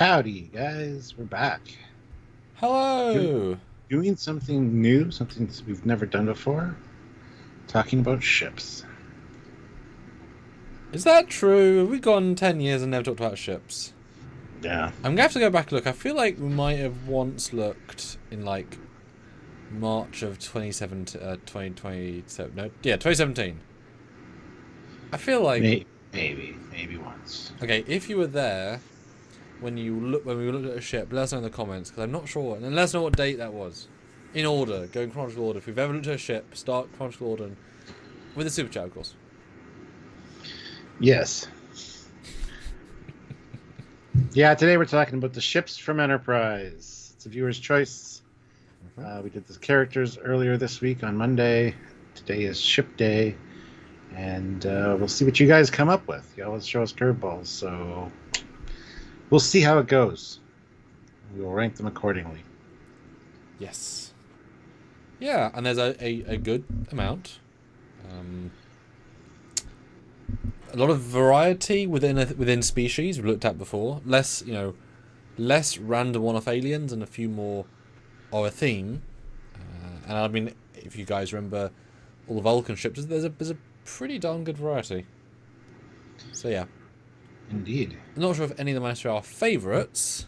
Howdy, guys. We're back. Hello. Doing something new, something that we've never done before. Talking about ships. Is that true? Have we gone 10 years and never talked about ships? Yeah. I'm going to have to go back and look. I feel like we might have once looked in like March of 2017. I feel like... Maybe once. Okay, if you were there when we looked at a ship, let us know in the comments, because I'm not sure. And then let us know what date that was. In order, go in chronological order. If you've ever looked at a ship, start chronological order. With a super chat, of course. Yes. Yeah, today we're talking about the ships from Enterprise. It's a viewer's choice. We did the characters earlier this week on Monday. Today is ship day. And we'll see what you guys come up with. You always show us curveballs, so we'll see how it goes. We will rank them accordingly. Yes. Yeah, and there's a good amount. A lot of variety within species we've looked at before. Less random one-off aliens and a few more of a theme. And I mean, if you guys remember all the Vulcan ships, there's a pretty darn good variety. So yeah. Indeed. I'm not sure if any of them are our favourites,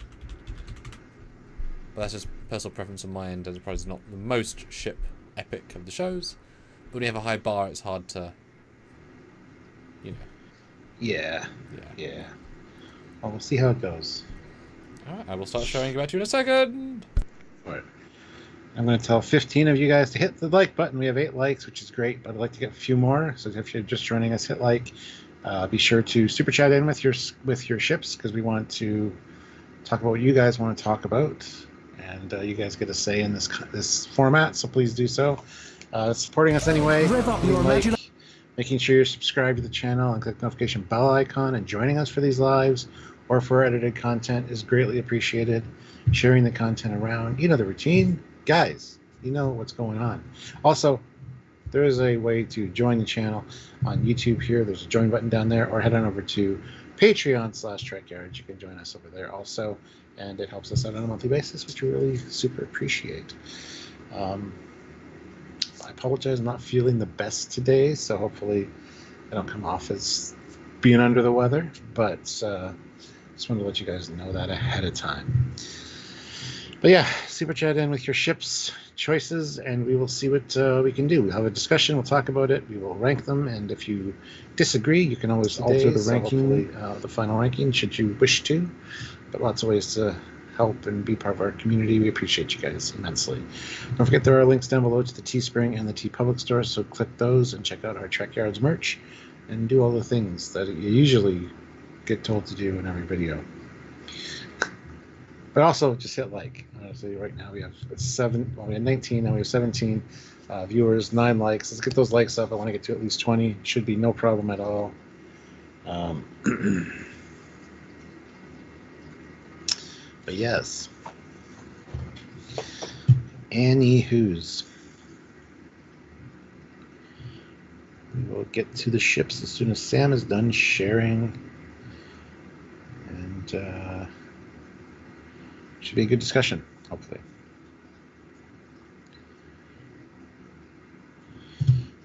but that's just personal preference on my end. Enterprise is not the most ship epic of the shows, but when you have a high bar, it's hard to, Yeah. Well, we'll see how it goes. Alright, I will start showing you about you in a second. Alright. I'm going to tell 15 of you guys to hit the like button. We have 8 likes, which is great, but I'd like to get a few more. So if you're just joining us, hit like. Be sure to super chat in with your ships, because we want to talk about what you guys want to talk about, and you guys get a say in this format. So please do so. Supporting us anyway. Making sure you're subscribed to the channel and click the notification bell icon, and joining us for these lives or for edited content is greatly appreciated. Sharing the content around, you know the routine, guys. You know what's going on. Also, there is a way to join the channel on YouTube here. There's a join button down there, or head on over to Patreon/Trekyards. You can join us over there also, and it helps us out on a monthly basis, which we really super appreciate. I apologize, I'm not feeling the best today, so hopefully I don't come off as being under the weather, but just wanted to let you guys know that ahead of time. But yeah, super chat in with your ships choices, and we will see what we can do. We'll have a discussion, we'll talk about it, we will rank them, and if you disagree, you can always alter the ranking, the final ranking, should you wish to. But lots of ways to help and be part of our community. We appreciate you guys immensely. Don't forget there are links down below to the Teespring and the TeePublic stores, so click those and check out our Trekyards merch and do all the things that you usually get told to do in every video. But also just hit like. Honestly, right now we have 19, now we have 17 viewers, 9 likes. Let's get those likes up. I want to get to at least 20. Should be no problem at all. But yes. Anywho's. We will get to the ships as soon as Sam is done sharing. And should be a good discussion, hopefully.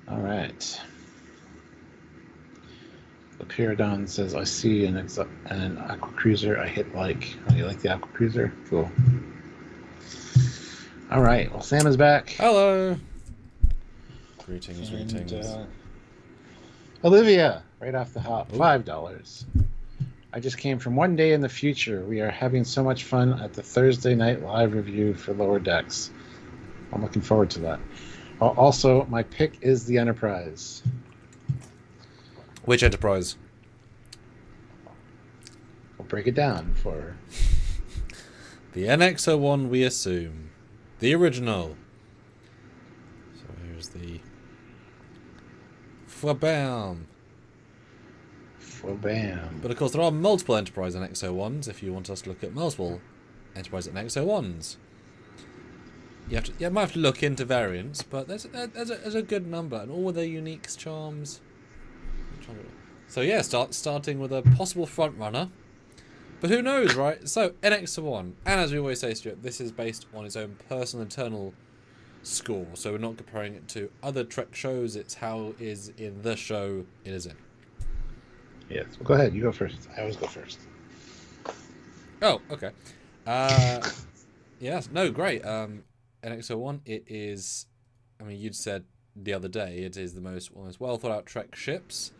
All right. The Pyrodon says, I see an aqua cruiser. I hit like. Oh, you like the aqua cruiser? Cool. All right. Well, Sam is back. Hello. Greetings. Olivia, right off the hop, $5. I just came from one day in the future. We are having so much fun at the Thursday night live review for Lower Decks. I'm looking forward to that. Also, my pick is the Enterprise. Which Enterprise? We'll break it down for her. The NX-01, we assume. The original. So here's the... Fwabam. But of course there are multiple Enterprise NX-01s if you want us to look at multiple Enterprise NX-01s. You might have to look into variants, but there's a good number, and all with their unique charms. So yeah, starting with a possible front runner, But who knows, right? So, NX1, and as we always say, Stuart, this is based on its own personal internal score. So we're not comparing it to other Trek shows. It's how it is in the show it is in. Yes. Well, go ahead. You go first. I always go first. Oh, okay. Yes. No, great. NX01, it is... I mean, you'd said the other day, it is one of the most well-thought-out Trek ships.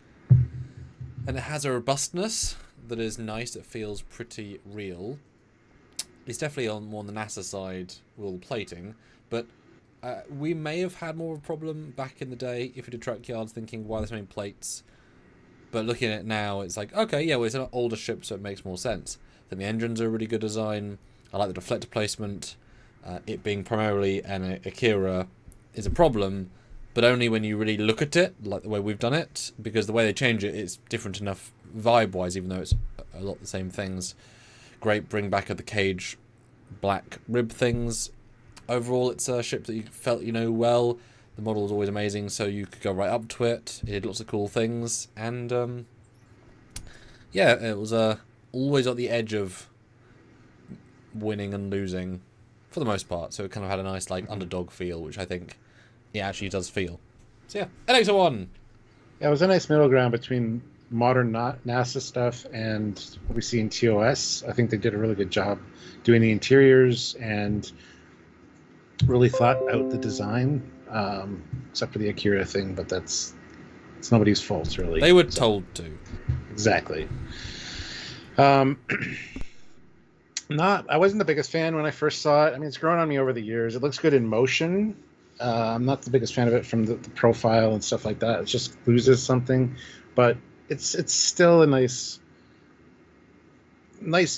And it has a robustness that is nice. It feels pretty real. It's definitely more on the NASA side with all the plating, but we may have had more of a problem back in the day if we did Trekyards thinking, why there's so many plates? But looking at it now, it's like, okay, yeah, well, it's an older ship, so it makes more sense. Then the engines are a really good design. I like the deflector placement. It being primarily an Akira is a problem, but only when you really look at it, like the way we've done it, because the way they change it, it's different enough vibe-wise, even though it's a lot the same things. Great bring back of the cage black rib things. Overall, it's a ship that you felt you know well. The model was always amazing, so you could go right up to it. It did lots of cool things, and yeah, it was always at the edge of winning and losing for the most part. So it kind of had a nice like underdog feel, which I think it actually does feel. So yeah, NX01. Yeah, it was a nice middle ground between modern NASA stuff and what we see in TOS. I think they did a really good job doing the interiors and really thought out the design, except for the Akira thing, but it's nobody's fault, really. They were told to. Exactly. I wasn't the biggest fan when I first saw it. I mean, it's grown on me over the years. It looks good in motion. I'm not the biggest fan of it from the profile and stuff like that. It just loses something, but it's still a nice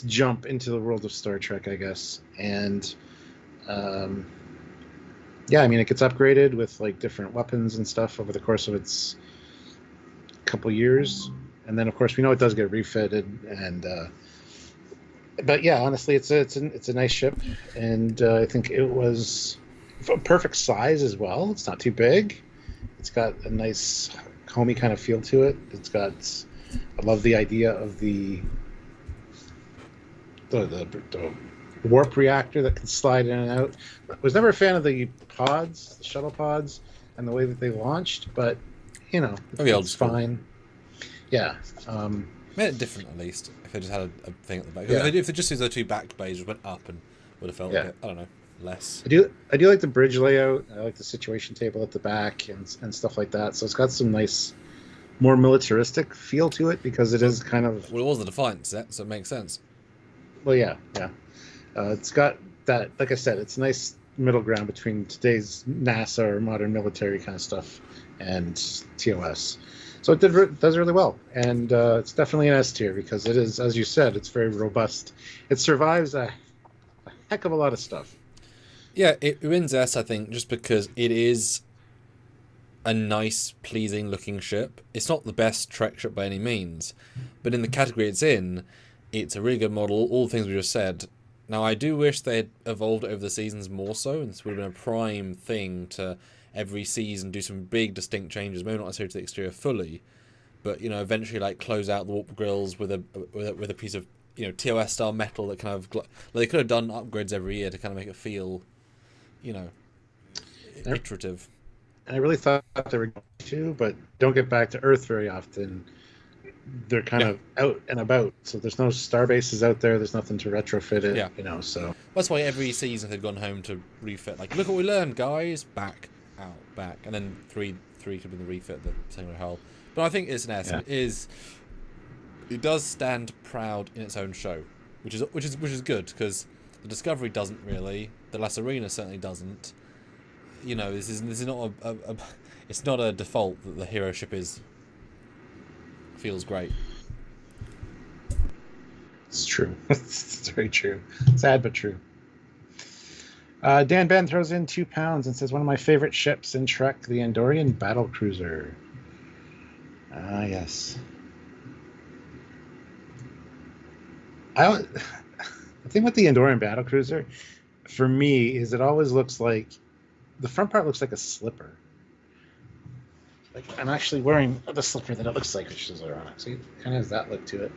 jump into the world of Star Trek, I guess. And yeah, I mean, it gets upgraded with like different weapons and stuff over the course of its couple years, and then of course we know it does get refitted. And but yeah, honestly, it's a nice ship, and I think it was a perfect size as well. It's not too big. It's got a nice homey kind of feel to it. I love the idea of the warp reactor that can slide in and out. I was never a fan of the shuttle pods, and the way that they launched, but you know, it's fine. Yeah. Made it different, at least. If they just had a thing at the back. Yeah. If they just used the two back bays, just went up, and would have felt like it, I don't know, less. I do like the bridge layout. I like the situation table at the back and stuff like that. So it's got some nice, more militaristic feel to it, because it is kind of... Well, it was the Defiant set, so it makes sense. Well, yeah. It's got that, like I said, it's a nice middle ground between today's NASA or modern military kind of stuff and TOS. So it does really well, and it's definitely an S tier, because it is, as you said, it's very robust. It survives a heck of a lot of stuff. Yeah, it wins S, I think, just because it is a nice, pleasing-looking ship. It's not the best Trek ship by any means, but in the category it's in, it's a really good model, all the things we just said. Now, I do wish they had evolved over the seasons more so, and this would have been a prime thing to every season do some big distinct changes, maybe not necessarily to the exterior fully, but you know, eventually like close out the warp grills with a piece of, you know, TOS style metal that kind of they could have done upgrades every year to kind of make it feel, you know, iterative. And I really thought they were going to, but don't get back to Earth very often. They're kind of out and about, so there's no star bases out there. There's nothing to retrofit it, you know. So that's why every season they've gone home to refit. Like, look what we learned, guys. Back, and then three could be the refit, the single hull. But I think it's an S. Yeah. It does stand proud in its own show, which is good, because the Discovery doesn't really. The La Serena certainly doesn't. You know, this is not it's not a default that the hero ship feels great. It's true. It's very true. Sad but true. Dan Ben throws in £2 and says, one of my favorite ships in Trek, the Andorian battlecruiser. Yes. The thing with the Andorian battlecruiser, for me, is it always looks like the front part looks like a slipper. Like, I'm actually wearing the slipper that it looks like a chiseler on it. So it kind of has that look to it.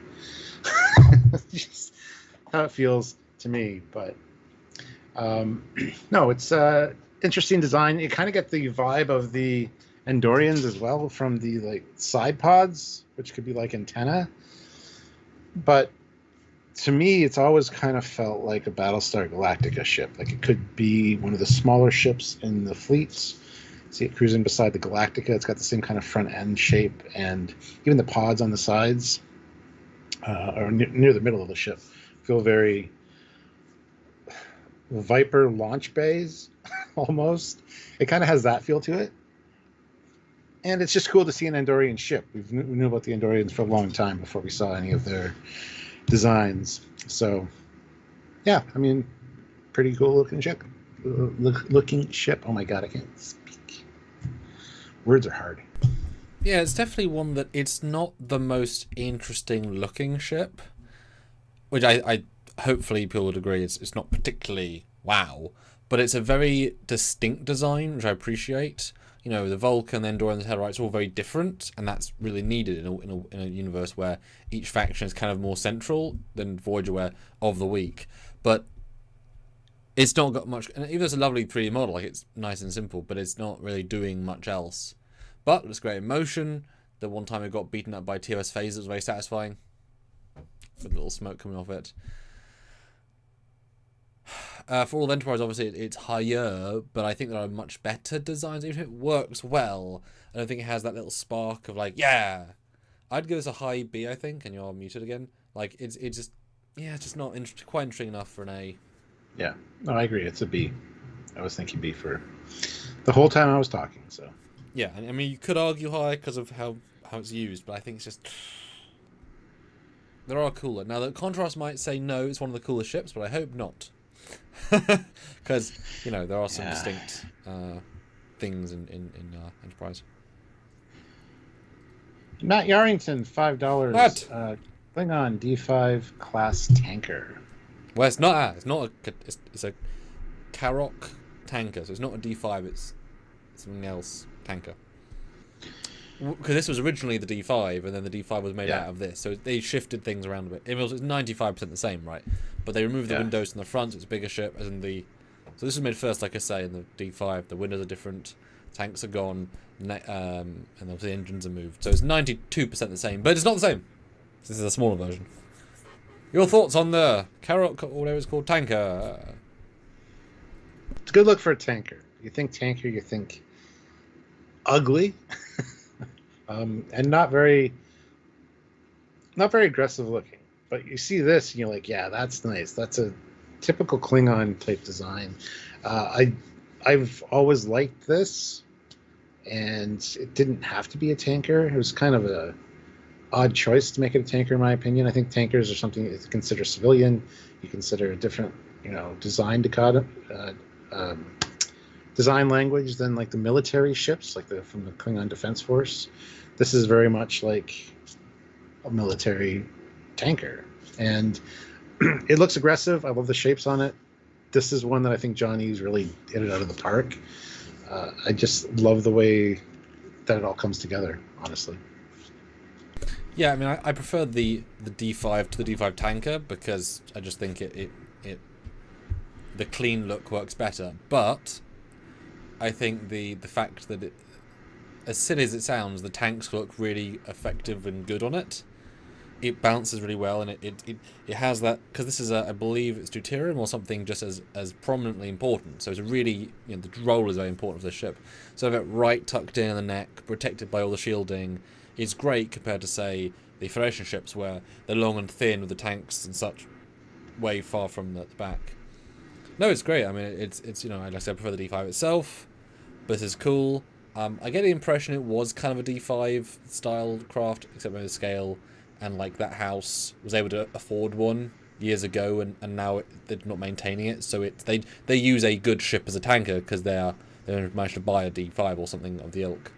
how it feels to me. But no, it's interesting design. You kind of get the vibe of the Andorians as well from the like side pods, which could be like antenna. But to me, it's always kind of felt like a Battlestar Galactica ship. Like it could be one of the smaller ships in the fleets. See it cruising beside the Galactica. It's got the same kind of front end shape, and even the pods on the sides, or near the middle of the ship, feel very Viper launch bays, almost. It kind of has that feel to it. And it's just cool to see an Andorian ship. We knew about the Andorians for a long time before we saw any of their designs. So, yeah, I mean, pretty cool looking ship. Oh my god, I can't speak. Words are hard. Yeah, it's definitely one that it's not the most interesting looking ship, which I hopefully people would agree it's not particularly wow, but it's a very distinct design, which I appreciate. You know, the Vulcan, the Andorian, the Tellarites are all very different, and that's really needed in a universe where each faction is kind of more central than Voyager, where of the week. But it's not got much, and even though it's a lovely 3D model, like it's nice and simple, but it's not really doing much else. But it's great in motion. The one time it got beaten up by TOS phasers was very satisfying, with a little smoke coming off it. For all the Enterprise, obviously it's higher, but I think there are much better designs. Even if it works well, I don't think it has that little spark of like, yeah. I'd give this a high B, I think, and you're muted again. Like it's just not quite interesting enough for an A. Yeah, no, I agree. It's a B. I was thinking B for the whole time I was talking. So yeah, I mean you could argue high because of how it's used, but I think it's just there are cooler. Now the contrast might say no, it's one of the coolest ships, but I hope not, because there are some distinct things in Enterprise. Matt Yarrington, $5. What? Klingon D5 class tanker. Well, it's not. It's a Karok tanker, so it's not a D5. It's something else tanker. Because this was originally the D5, and then the D5 was made out of this, so they shifted things around a bit. It's 95% the same, right? But they removed the windows from the front. So it's a bigger ship, as in the. So this was made first, like I say, in the D5. The windows are different, tanks are gone, and obviously the engines are moved. So it's 92% the same, but it's not the same. This is a smaller version. Your thoughts on the Karok, or whatever it's called, tanker? It's a good look for a tanker. You think tanker, you think ugly, and not very aggressive looking. But you see this, and you're like, yeah, that's nice. That's a typical Klingon type design. I've always liked this, and it didn't have to be a tanker. It was kind of a odd choice to make it a tanker, in my opinion. I think tankers are something you consider civilian. You consider a different, design design language than like the military ships, like from the Klingon Defense Force. This is very much like a military tanker, and it looks aggressive. I love the shapes on it. This is one that I think Johnny's really hit it out of the park. I just love the way that it all comes together, honestly. Yeah, I mean, I prefer the D5 to the D5 tanker because I just think the clean look works better. But I think the fact that as silly as it sounds, the tanks look really effective and good on it. It bounces really well, and it has that, because this is I believe it's deuterium or something just as prominently important. So it's a really, the roll is very important for the ship. So I've got right tucked in the neck, protected by all the shielding. It's great compared to, say, the Federation ships where they're long and thin with the tanks and such way far from the back. No, it's great. I mean, it's like I said, I prefer the D5 itself, but this is cool. I get the impression it was kind of a D5 style craft, except maybe the scale, and like that house was able to afford one years ago, and now they're not maintaining it. So they use a good ship as a tanker because they managed to buy a D5 or something of the ilk.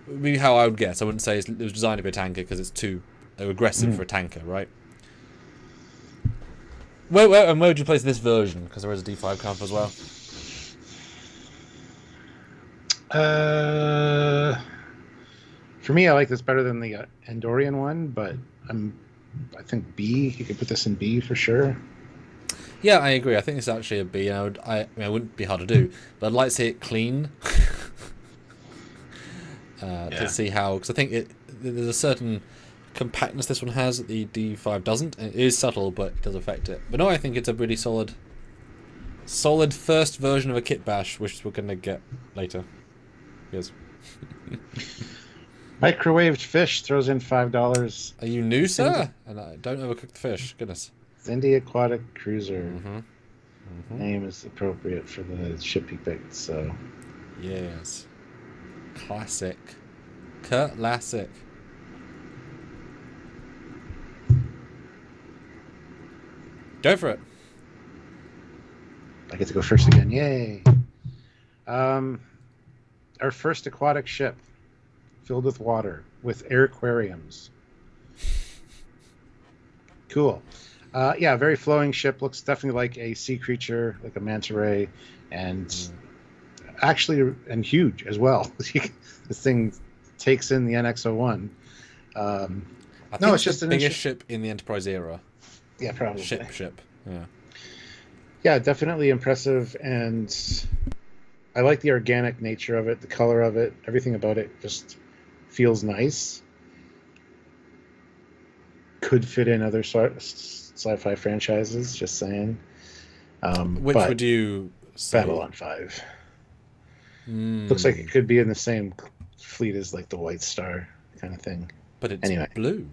Would be how I would guess. I wouldn't say it was designed to be a tanker because it's too aggressive for a tanker, right? Where would you place this version? Because there is a D5 camp as well. For me, I like this better than the Andorian one, but I'm I think B. You could put this in B for sure. Yeah, I agree. I think it's actually a B. And I mean, it wouldn't be hard to do, but I'd like to see it clean to see how. Because I think there's a certain compactness this one has that the D5 doesn't. And it is subtle, but it does affect it. But no, I think it's a really solid first version of a kit bash, which we're gonna get later. Yes. Microwaved fish throws in $5. Are you new, sir? And I don't overcook the fish. Goodness. Zindi Aquatic Cruiser. Mm-hmm. Name is appropriate for the ship he picked, so. Yes. Classic. Classic. Go for it. I get to go first again. Yay. Our first aquatic ship filled with water with air aquariums. Cool. Yeah, very flowing ship. Looks definitely like a sea creature, like a manta ray, and actually, and huge as well. This thing takes in the NX-01. I think it's just the biggest ship in the Enterprise era. Yeah, probably. Ship. Yeah. Yeah, definitely impressive, and I like the organic nature of it, the color of it, everything about it just feels nice. Could fit in other sci-fi franchises, just saying. Which would you say? Babylon 5. Looks like it could be in the same fleet as like the White Star kind of thing. But it's blue.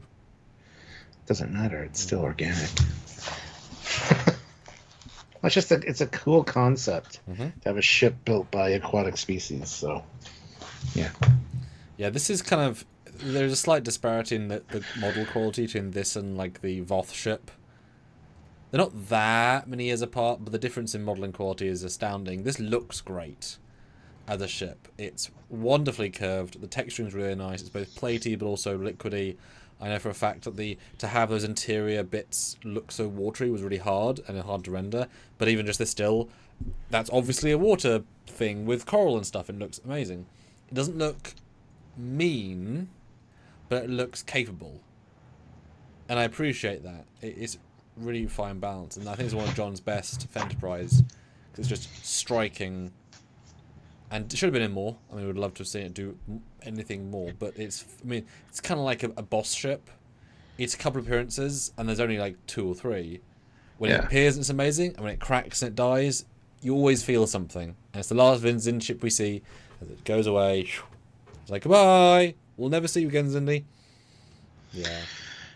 Doesn't matter. It's still organic. It's a cool concept to have a ship built by aquatic species. So, yeah. Yeah, this is kind of... There's a slight disparity in the model quality between this and like the Voth ship. They're not that many years apart, but the difference in modeling quality is astounding. This looks great as a ship. It's wonderfully curved. The texturing is really nice. It's both platey but also liquidy. I know for a fact that to have those interior bits look so watery was really hard and hard to render. But even just this still, that's obviously a water thing with coral and stuff. It looks amazing. It doesn't look mean, but it looks capable. And I appreciate that. It's really fine balance. And I think it's one of John's best for Enterprise. Because it's just striking. And it should have been in more. I mean, we'd love to have seen it do anything more. But it's kind of like a boss ship. It's a couple of appearances, and there's only like 2 or 3. When it appears, it's amazing. And when it cracks and it dies, you always feel something. And it's the last Zindi ship we see. As it goes away, it's like, goodbye. We'll never see you again, Zindi. Yeah.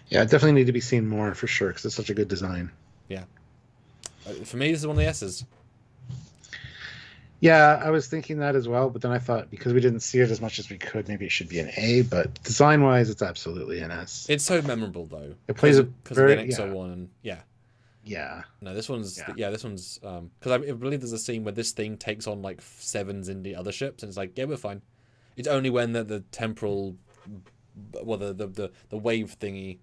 Yeah, it definitely need to be seen more for sure, because it's such a good design. Yeah. For me, this is one of the S's. Yeah, I was thinking that as well, but then I thought because we didn't see it as much as we could, maybe it should be an A. But design-wise, it's absolutely an S. It's so memorable, though. It plays because of the NX-01 and yeah. No, this one's this one's because I believe there's a scene where this thing takes on like 7 Zindi other ships, and it's like, yeah, we're fine. It's only when the temporal, well, the wave thingy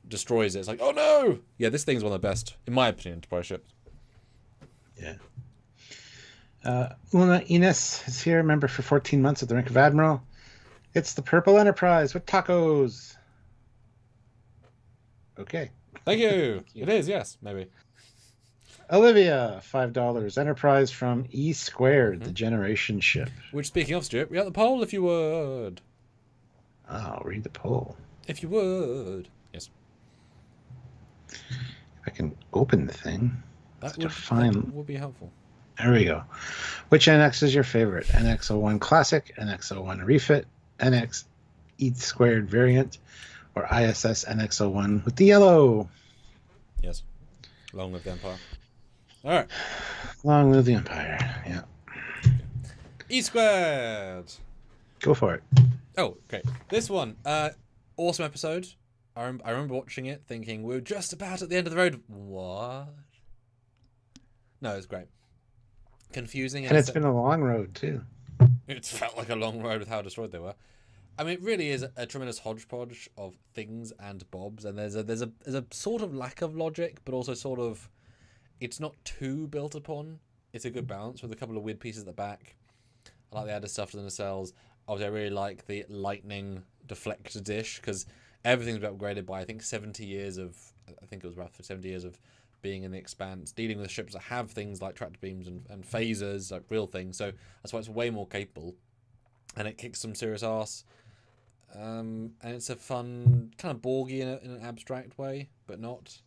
destroys it. It's like, oh no! Yeah, this thing's one of the best, in my opinion, Enterprise ships. Yeah. Una Ines is here, member for 14 months at the rank of Admiral. It's the Purple Enterprise with tacos. Okay. Thank you. It is, yes, maybe. Olivia, $5. Enterprise from E Squared, the Generation ship. Which, speaking of, Stuart, we got the poll, if you would. Oh, read the poll. If you would. Yes. If I can open the thing. That would be helpful. There we go. Which NX is your favorite? NX-01 Classic, NX-01 Refit, NX E Squared variant, or ISS NX-01 with the yellow? Yes. Long live the Empire. All right. Long live the Empire. Yeah. E Squared. Go for it. Oh, okay. This one, awesome episode. I remember watching it, thinking we're just about at the end of the road. What? No, it's great. Confusing, and it's been a long road too. It's felt like a long road with how destroyed they were. I mean, it really is a tremendous hodgepodge of things and bobs, and there's a sort of lack of logic, but also sort of it's not too built upon. It's a good balance with a couple of weird pieces at the back. I like the added stuff to the nacelles. Obviously, I really like the lightning deflector dish because Everything's been upgraded by, I think, 70 years of... I think it was roughly 70 years of being in the Expanse, dealing with ships that have things like tractor beams and phasers, like real things. So that's why it's way more capable. And it kicks some serious arse. And it's a fun, kind of Borgy in an abstract way, but not.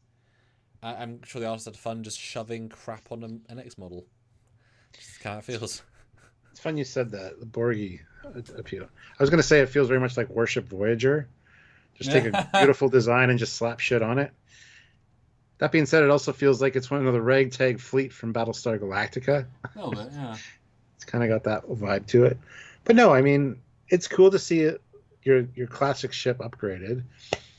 I'm sure the artists had fun just shoving crap on an X model. Just kind of feels. It's fun you said that, the Borgy appeal. I was going to say it feels very much like Warship Voyager. Just take a beautiful design and just slap shit on it. That being said, it also feels like it's one of the ragtag fleet from Battlestar Galactica. A little bit, yeah. It's kind of got that vibe to it. But no, I mean, it's cool to see it, your classic ship upgraded.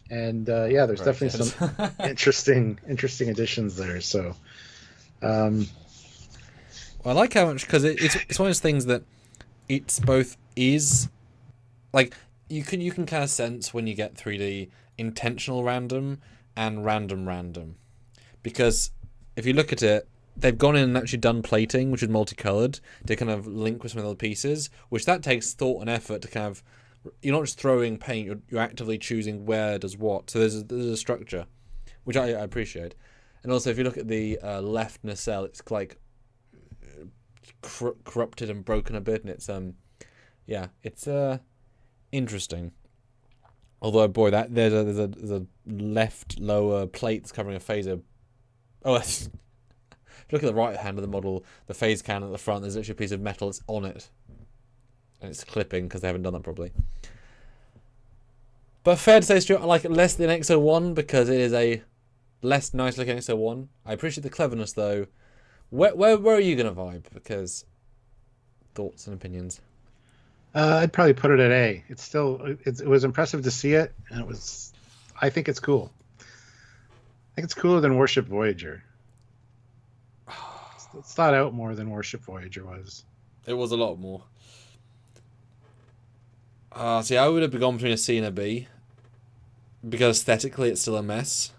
And yeah, there's definitely some interesting additions there. So, well, I like how much, because it's one of those things that it's both is like you can kind of sense when you get 3D intentional random and random, because if you look at it, they've gone in and actually done plating, which is multicolored, to kind of link with some of the other pieces, which that takes thought and effort to kind of. You're not just throwing paint; you're actively choosing where does what. So there's a structure, which I appreciate. And also, if you look at the left nacelle, it's like corrupted and broken a bit, and it's it's interesting. Although, boy, that there's a left lower plate that's covering a phaser. Oh, if you look at the right hand of the model, the phase cannon at the front, there's literally a piece of metal that's on it. And it's clipping because they haven't done that properly. But fair to say, Stuart, I like it less than XO1 because it is a less nice looking XO1. I appreciate the cleverness though. Where are you going to vibe? Because thoughts and opinions. I'd probably put it at A. It's still it was impressive to see it, and I think it's cool. I think it's cooler than Warship Voyager. It's thought out more than Warship Voyager was. It was a lot more. See, I would have gone between a C and a B. Because aesthetically, it's still a mess.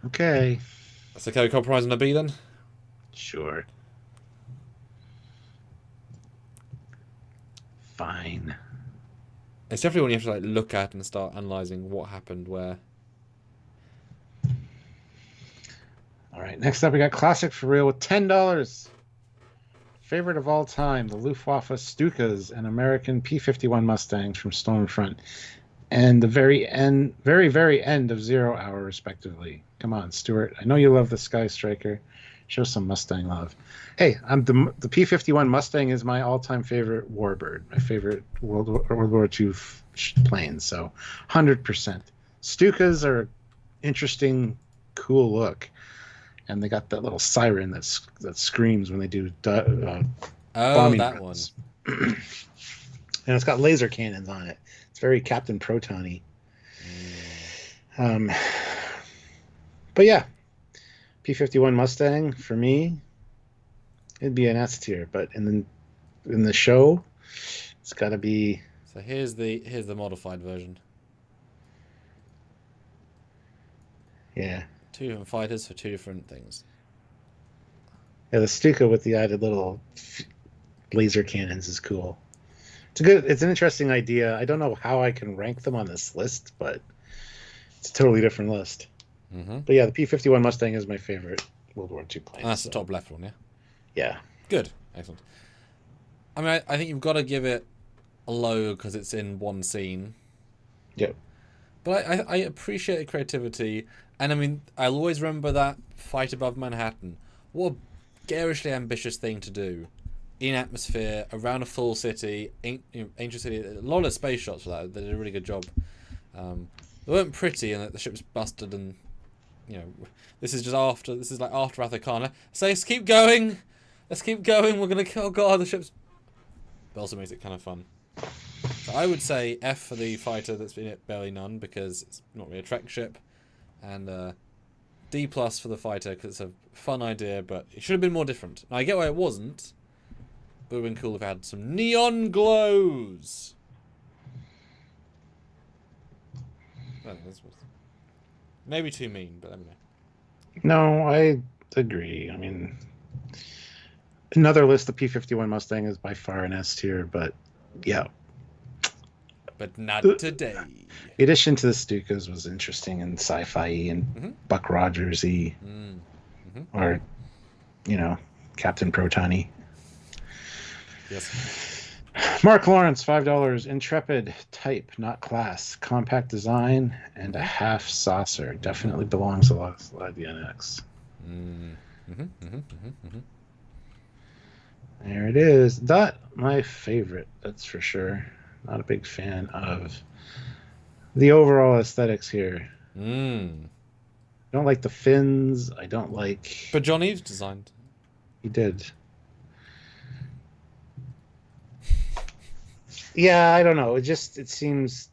Okay. So can we compromise on a B then? Sure. Fine. It's definitely one you have to like look at and start analysing what happened where. All right, next up we got Classic for Real with $10. Favorite of all time, the Luftwaffe Stukas and American P-51 Mustangs from Stormfront, and the very end of 0 Hour, respectively. Come on, Stuart. I know you love the Sky Striker. Show some Mustang love. Hey, the P-51 Mustang is my all-time favorite warbird, my favorite World War II plane. So, 100%. Stukas are interesting, cool look. And they got that little siren that screams when they do bombing that runs. And it's got laser cannons on it. It's very Captain Proton-y. But yeah, P-51 Mustang for me, it'd be an S tier. But in the show, it's got to be. So here's the modified version. Yeah. Two different fighters for two different things. Yeah, the Stuka with the added little laser cannons is cool. It's an interesting idea. I don't know how I can rank them on this list, but it's a totally different list. Mm-hmm. But yeah, the P-51 Mustang is my favorite World War II plane. And that's the top left one, yeah? Yeah. Good. Excellent. I mean, I think you've got to give it a low because it's in one scene. Yep. But I appreciate the creativity. And I mean, I'll always remember that fight above Manhattan. What a garishly ambitious thing to do. In atmosphere, around a full city, ancient city. A lot of space shots for that. They did a really good job. They weren't pretty, and the ship's busted, and this is like after Wrath of Khan. So let's keep going. We're gonna kill. Oh God, the ship's. But also makes it kind of fun. So I would say F for the fighter that's been at barely none because it's not really a Trek ship. And D+ for the fighter because it's a fun idea, but it should have been more different. Now, I get why it wasn't, but it would have been cool if it had some neon glows. Maybe too mean, but let me know. No, I agree. I mean, another list, the P-51 Mustang is by far an S tier, but yeah. But not today. The addition to the Stukas was interesting and sci-fi and Buck Rogers-y. Or, Captain Proton-y. Yes. Mark Lawrence, $5. Intrepid type, not class. Compact design and a half saucer. Definitely belongs alongside the NX. There it is. Not my favorite, that's for sure. Not a big fan of the overall aesthetics here. I don't like the fins. I don't like... But John Eves designed. He did. Yeah, I don't know. It seems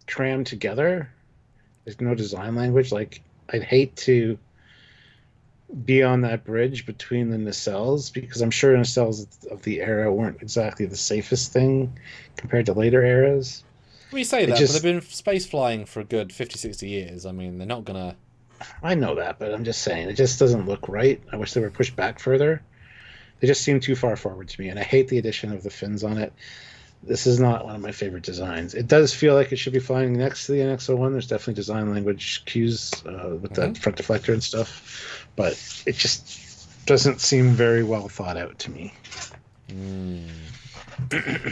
crammed together. There's no design language. Like, I'd hate to be on that bridge between the nacelles, because I'm sure nacelles of the era weren't exactly the safest thing compared to later eras. We say that, but they've been space flying for a good 50, 60 years. I mean, they're not going to... I know that, but I'm just saying, it just doesn't look right. I wish they were pushed back further. They just seem too far forward to me, and I hate the addition of the fins on it. This is not one of my favorite designs. It does feel like it should be flying next to the NX-01. There's definitely design language cues with that front deflector and stuff, but it just doesn't seem very well thought out to me.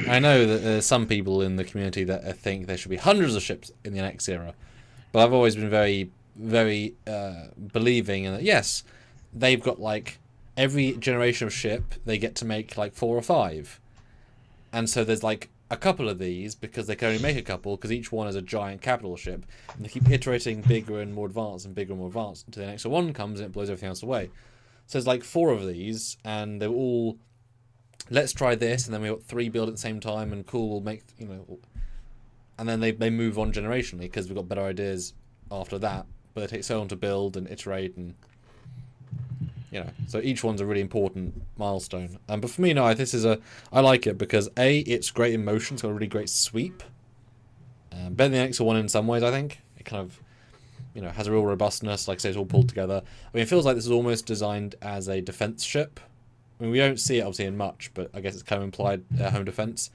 I know that there's some people in the community that think there should be hundreds of ships in the NX era, but I've always been very, very believing in that. Yes, they've got like every generation of ship they get to make like 4 or 5. And so there's like a couple of these because they can only make a couple because each one is a giant capital ship. And they keep iterating bigger and more advanced and bigger and more advanced until the next one comes and it blows everything else away. So there's like 4 of these and they're all, let's try this, and then we got 3 build at the same time and cool, we'll make, and then they move on generationally because we've got better ideas after that. But it takes so long to build and iterate and... so each one's a really important milestone. But for me, no, I like it because A, it's great in motion, it's got a really great sweep. Better than the NX-01 in some ways, I think. It kind of, has a real robustness, like I say, it's all pulled together. I mean, it feels like this is almost designed as a defense ship. I mean, we don't see it obviously in much, but I guess it's kind of implied home defense.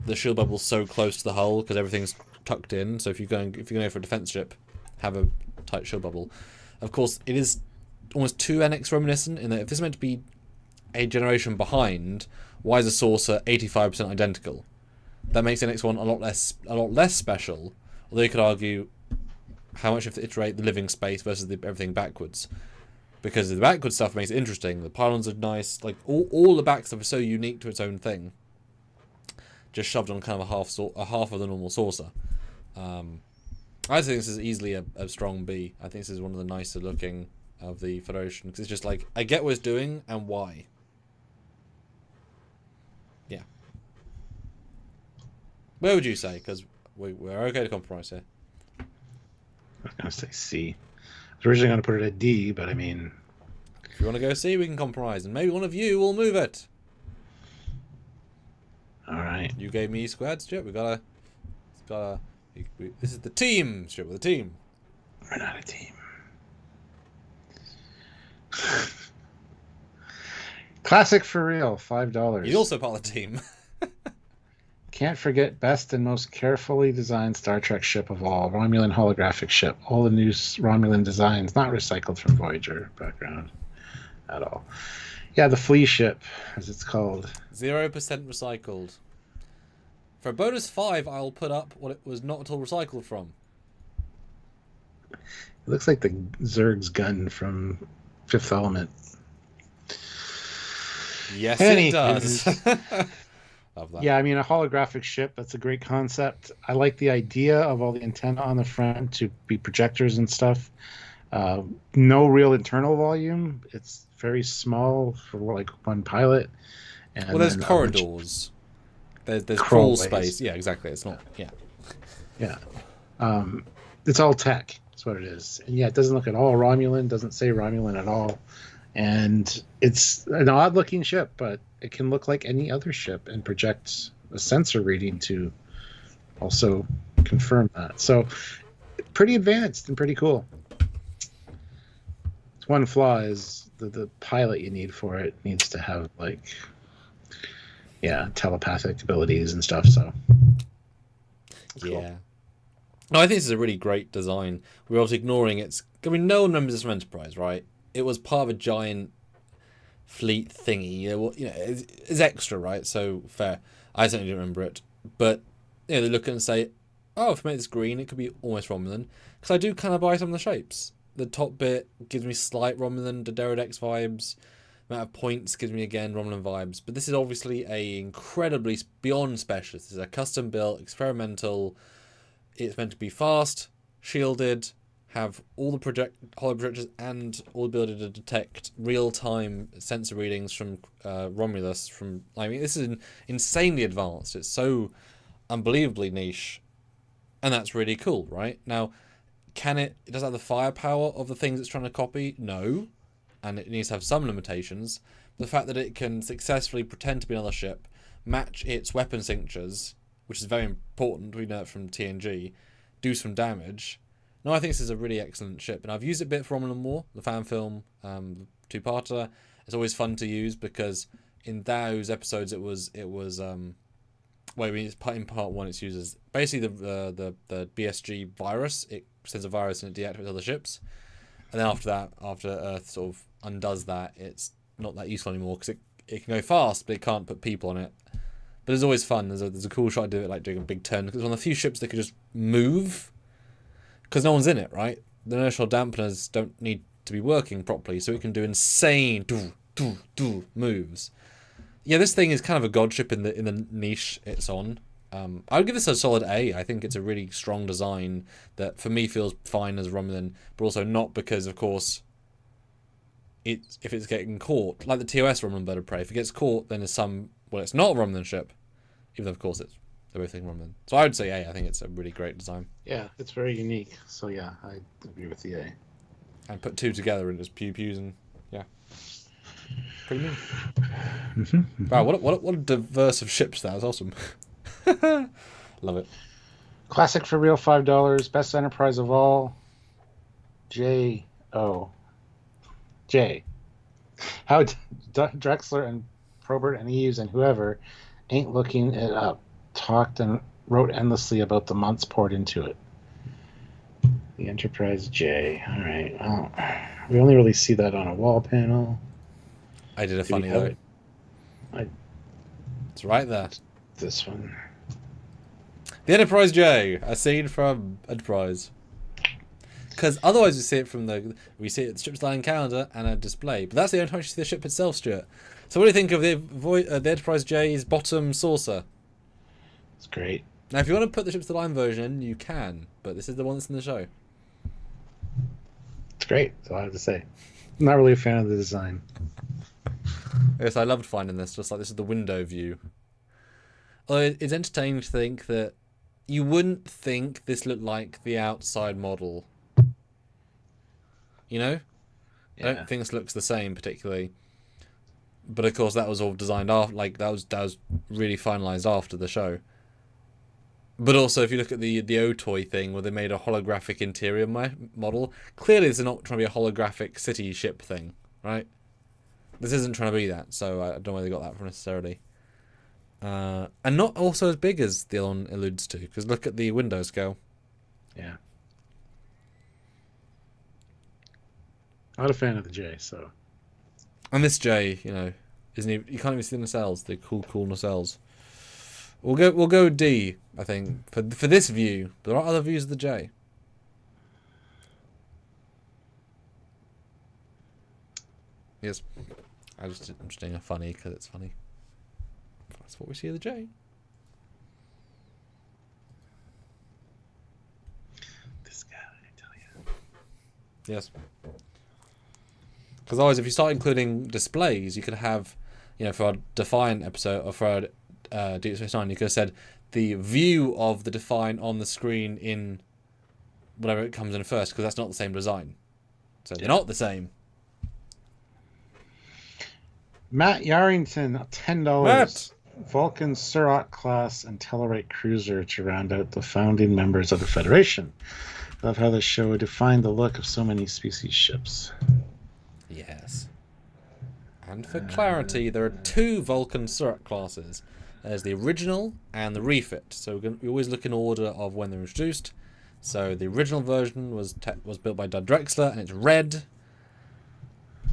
The shield bubble's so close to the hull because everything's tucked in. So if you're going for a defense ship, have a tight shield bubble. Of course, it is almost too NX reminiscent in that if this is meant to be a generation behind, why is the saucer 85% identical? That makes the NX-1 a lot less special. Although you could argue how much you have to iterate the living space versus everything backwards. Because the backwards stuff makes it interesting. The pylons are nice. Like all the back stuff is so unique to its own thing. Just shoved on kind of a half of the normal saucer. I think this is easily a strong B. I think this is one of the nicer looking of the Federation, because it's just like, I get what it's doing and why. Yeah. Where would you say? Because we're okay to compromise here. I was going to say C. I was originally going to put it at D, but I mean... If you want to go C, we can compromise, and maybe one of you will move it. Alright. You gave me squared, Stuart. This is the team, Stuart, with a team. We're not a team. Classic for real, $5. He's also part of the team. Can't forget best and most carefully designed Star Trek ship of all. Romulan holographic ship. All the new Romulan designs, not recycled from Voyager background at all. Yeah, the Flea ship, as it's called. 0% recycled. For a bonus 5, I'll put up what it was not at all recycled from. It looks like the Zerg's gun from Fifth Element. Yes, it does. Love that. Yeah, I mean, a holographic ship, that's a great concept. I like the idea of all the antenna on the front to be projectors and stuff. No real internal volume. It's very small for like one pilot. And well, there's corridors. There's crawl space. Yeah, exactly. It's not. Yeah. Yeah. It's all tech. That's what it is. And yeah, it doesn't look at all Romulan. Doesn't say Romulan at all. And it's an odd-looking ship, but it can look like any other ship and project a sensor reading to also confirm that. So, pretty advanced and pretty cool. It's one flaw is the pilot you need for it needs to have, like, yeah, telepathic abilities and stuff. So, Cool. Yeah. No, I think this is a really great design. We're obviously ignoring its... I mean, no one remembers this from Enterprise, right? It was part of a giant fleet thingy. It's extra, right? So, fair. I certainly don't remember it. But, they look at it and say, oh, if I make this green, it could be almost Romulan. Because I do kind of buy some of the shapes. The top bit gives me slight Romulan, Dederedex vibes. Amount of points gives me, again, Romulan vibes. But this is obviously a incredibly beyond specialist. This is a custom-built, experimental... It's meant to be fast, shielded, have all the hollow projectors, and all the ability to detect real-time sensor readings from Romulus. I mean, this is insanely advanced. It's so unbelievably niche, and that's really cool, right? Now, it does have the firepower of the things it's trying to copy? No, and it needs to have some limitations. The fact that it can successfully pretend to be another ship, match its weapon signatures, which is very important, we know it from TNG, do some damage. No, I think this is a really excellent ship, and I've used it a bit for Romulan War, the fan film, two-parter. It's always fun to use because in those episodes it was in part one it's used as basically the BSG virus. It sends a virus and it deactivates other ships, and then after Earth sort of undoes that, it's not that useful anymore because it can go fast, but it can't put people on it. But it's always fun. There's a cool shot I do it like doing a big turn because it's one of the few ships that could just move because no one's in it, right? The inertial dampeners don't need to be working properly, so it can do insane moves. Yeah, this thing is kind of a god ship in the niche it's on. I would give this a solid A. I think it's a really strong design that for me feels fine as Romulan, but also not because, of course, if it's getting caught, like the TOS Romulan Bird of Prey, if it gets caught, then it's it's not a Romulan ship, even though, of course, they're both Romulan. So I would say A. I think it's a really great design. Yeah, it's very unique. So yeah, I agree with the A. And put two together and just pew-pews and, yeah. Pretty neat. Wow, what a diverse of ships that was. Awesome. Love it. Classic for real, $5. Best Enterprise of all. J.O. J. How Drexler and Probert and Eves and whoever ain't looking it up. Talked and wrote endlessly about the months poured into it. The Enterprise J. All right. Well, we only really see that on a wall panel. I did a funny though. It's right there. This one. The Enterprise J. A scene from Enterprise. Because otherwise we see it at the ship's line calendar and a display. But that's the only time you see the ship itself, Stuart. So what do you think of the Enterprise J's bottom saucer? It's great. Now, if you want to put the ship's line version, you can. But this is the one that's in the show. It's great. That's all I have to say. I'm not really a fan of the design. Yes, I loved finding this. Just like this is the window view. Although it's entertaining to think that you wouldn't think this looked like the outside model. You know? Yeah. I don't think this looks the same particularly. But of course that was all designed after, like that was really finalized after the show. But also if you look at the O-Toy thing where they made a holographic interior model, clearly this is not trying to be a holographic city ship thing, right? This isn't trying to be that, so I don't know where they got that from necessarily. And not also as big as the other one alludes to, because look at the window scale. Yeah. Not a fan of the J, so. And this J, you can't even see the nacelles, the cool nacelles. We'll go D, I think, for this view. There are other views of the J. Yes, I'm just doing a funny because it's funny. That's what we see of the J. This guy, I tell you. Yes. Because otherwise, if you start including displays, you could have, for our Defiant episode, or for our Deep Space Nine, you could have said the view of the Defiant on the screen in whatever it comes in first, because that's not the same design. So they're not the same. Matt Yarrington, $10. Matt! Vulcan Surat class and Tellarite cruiser to round out the founding members of the Federation. Love how the show defined the look of so many species ships. Yes. And for clarity, there are 2 Vulcan Surat classes. There's the original and the refit. So we always look in order of when they're introduced. So the original version was built by Doug Drexler, and it's red.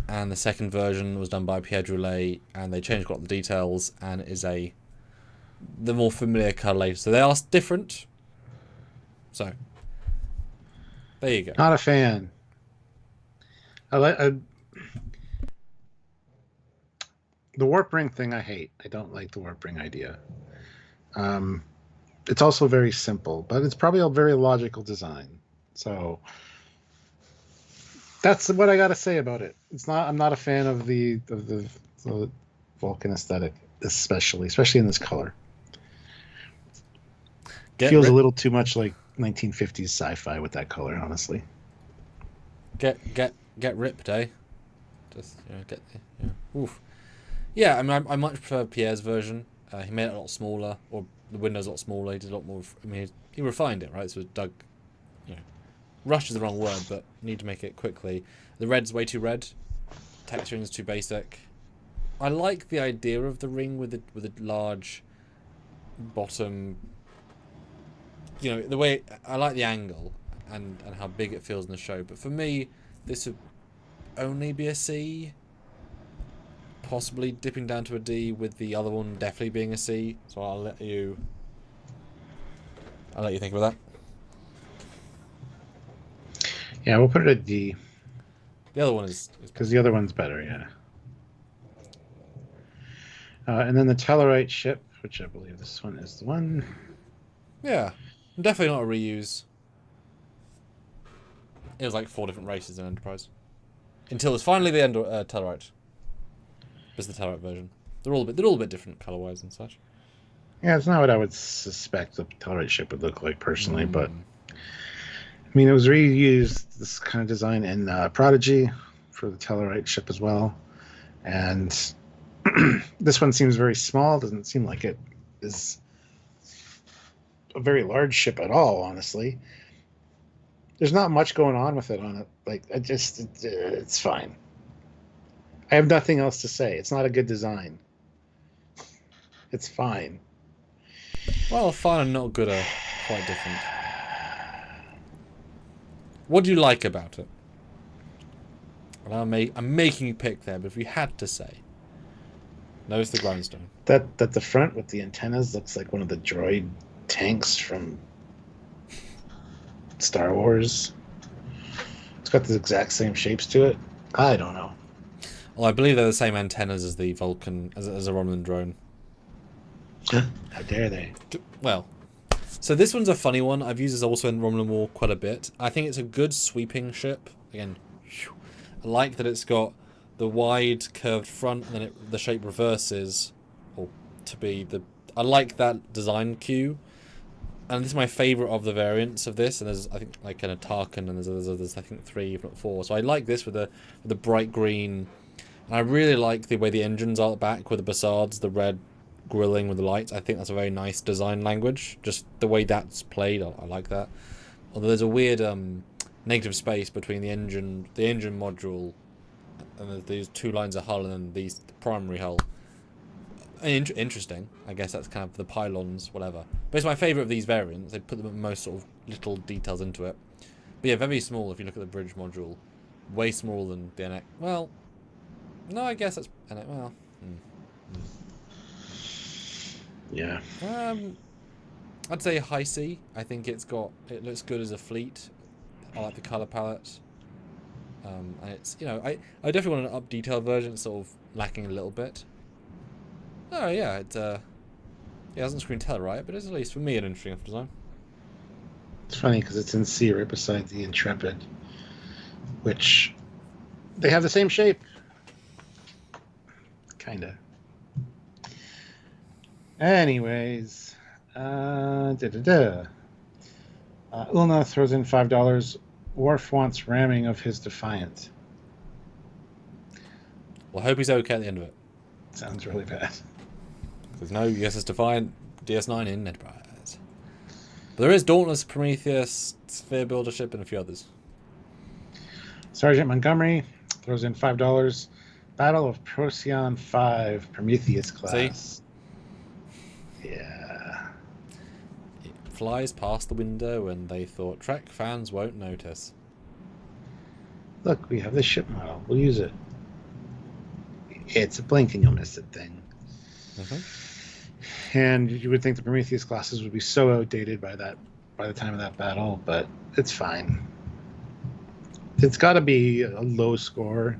And the second version was done by Pierre Droulet, and they changed a lot of the details, and it is the more familiar colour later. So they are different. So there you go. Not a fan. The warp ring thing I hate. I don't like the warp ring idea. It's also very simple, but it's probably a very logical design. So that's what I got to say about it. I'm not a fan of the Vulcan aesthetic, especially in this color. Feels a little too much like 1950s sci-fi with that color, honestly. Get ripped, eh? Just oof. Yeah, I mean, I much prefer Pierre's version. He made it a lot smaller, or the window's a lot smaller. He did a lot more. I mean, he refined it, right? So Doug, rush is the wrong word, but need to make it quickly. The red's way too red. Texturing is too basic. I like the idea of the ring with a large bottom. The way I like the angle and how big it feels in the show. But for me, this would only be a C. Possibly dipping down to a D, with the other one definitely being a C. So I'll let you think about that. Yeah, we'll put it at D. The other one is because the other one's better, yeah. And then the Tellarite ship, which I believe this one is the one. Yeah, definitely not a reuse. It was like 4 different races in Enterprise, until it's finally the end Tellarite. It's the Tellarite version. They're all a bit different color-wise and such. Yeah, it's not what I would suspect the Tellarite ship would look like personally, but I mean, it was reused, this kind of design in Prodigy for the Tellarite ship as well. And this one seems very small. Doesn't seem like it is a very large ship at all, honestly. There's not much going on with it on it. Like, it's fine. I have nothing else to say. It's not a good design. It's fine. Well, fine and not good are quite different. What do you like about it? Well, I'm making you pick there, but if you had to say, notice the grindstone. That the front with the antennas looks like one of the droid tanks from Star Wars. It's got the exact same shapes to it. I don't know. Well, I believe they're the same antennas as the Vulcan, as a Romulan drone. How dare they? Well, so this one's a funny one. I've used this also in Romulan War quite a bit. I think it's a good sweeping ship. Again, I like that it's got the wide curved front, and then the shape reverses, I like that design cue. And this is my favourite of the variants of this. And there's, I think, like a Tarkin, and there's I think 3, if not 4. So I like this with the bright green. And I really like the way the engines are at the back with the Bassards, the red grilling with the lights. I think that's a very nice design language. Just the way that's played, I like that. Although there's a weird negative space between the engine module, and there's these 2 lines of hull, and then the primary hull. Interesting. I guess that's kind of the pylons, whatever. But it's my favourite of these variants. They put the most sort of little details into it. But yeah, very small if you look at the bridge module. Way smaller than the NX. Well, no, I guess that's NX. Well, yeah. I'd say high C. I think it looks good as a fleet. I like the colour palette. And it's, I definitely want an up detailed version. It's sort of lacking a little bit. Oh yeah, it doesn't screen Tellarite, but it's at least for me an interesting design. It's funny because it's in C right beside the Intrepid, which they have the same shape. Kinda. Anyways, Ulna throws in $5. Worf wants ramming of his Defiant. Well, I hope he's okay at the end of it. Sounds really bad. There's no USS Defiant DS9 in Enterprise. But there is Dauntless, Prometheus, Sphere Builder Ship, and a few others. Sergeant Montgomery throws in $5. Battle of Procyon 5, Prometheus class. See? flies past the window and they thought Trek fans won't notice. Look, we have this ship model. We'll use it. It's a blink and you'll miss it thing. And you would think the Prometheus classes would be so outdated by the time of that battle, but it's fine. It's got to be a low score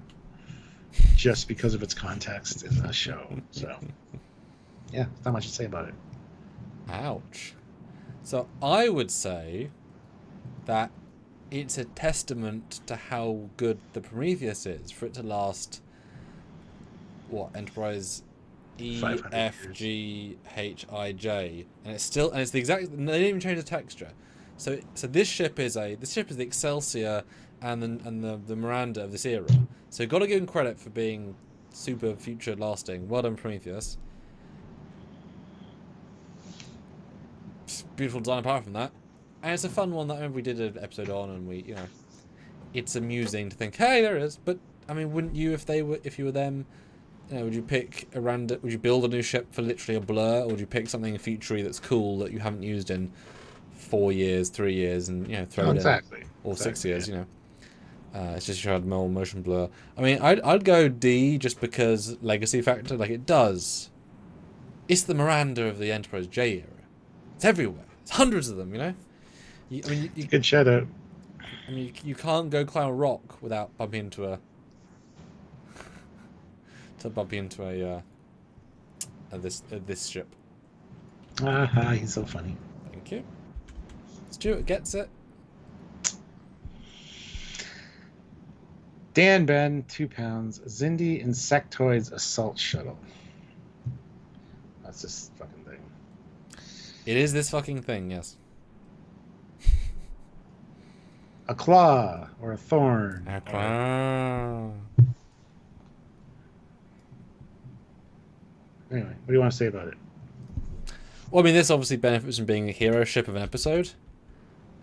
just because of its context in the show. So, yeah, not much to say about it. Ouch. So I would say that it's a testament to how good the Prometheus is for it to last, what, Enterprise E, F, G, H, I, J, and it's the exact. They didn't even change the texture. So this ship is the Excelsior and the Miranda of this era. So you've got to give him credit for being super future lasting. Well done, Prometheus. Beautiful design apart from that, and it's a fun one that I remember we did an episode on, and it's amusing to think, hey, there it is. But I mean, wouldn't you if you were them? Would you pick would you build a new ship for literally a blur, or would you pick something future that's cool that you haven't used in 4 years, 3 years, and throw it in, or 6 years? Yeah. It's just you had more motion blur. I mean, I'd go D just because legacy factor. Like it does. It's the Miranda of the Enterprise J era. It's everywhere. It's hundreds of them. Good shout out. I mean, you can't go climb a rock without bumping into a. This ship. He's so funny. Thank you. Stuart gets it. Dan Ben, 2 pounds. Zindi Insectoids Assault Shuttle. That's this fucking thing. It is this fucking thing, yes. A claw or a thorn. A claw. Anyway, what do you want to say about it? Well, I mean, this obviously benefits from being a hero ship of an episode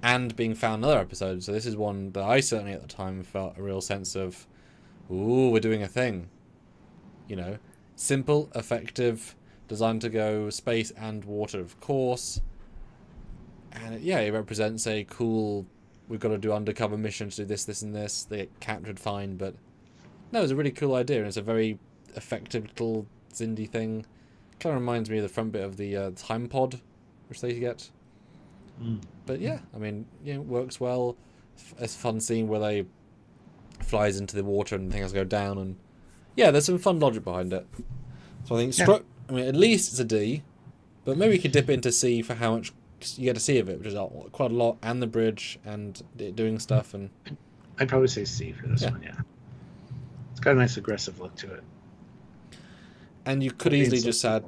and being found in another episode. So this is one that I certainly at the time felt a real sense of, ooh, we're doing a thing. Simple, effective, designed to go space and water, of course. And it represents a cool, we've got to do undercover missions to do this, this, and this. They get captured fine, but no, it's a really cool idea, and it's a very effective little Zindi thing. Kind of reminds me of the front bit of the time pod, which they get. But yeah, I mean, it works well. It's a fun scene where they flies into the water and things go down, and yeah, there's some fun logic behind it. So I think at least it's a D, but maybe you could dip into C for how much you get to see of it, which is quite a lot, and the bridge and it doing stuff. And I'd probably say C for this one. Yeah, it's got a nice aggressive look to it. And you could easily just add...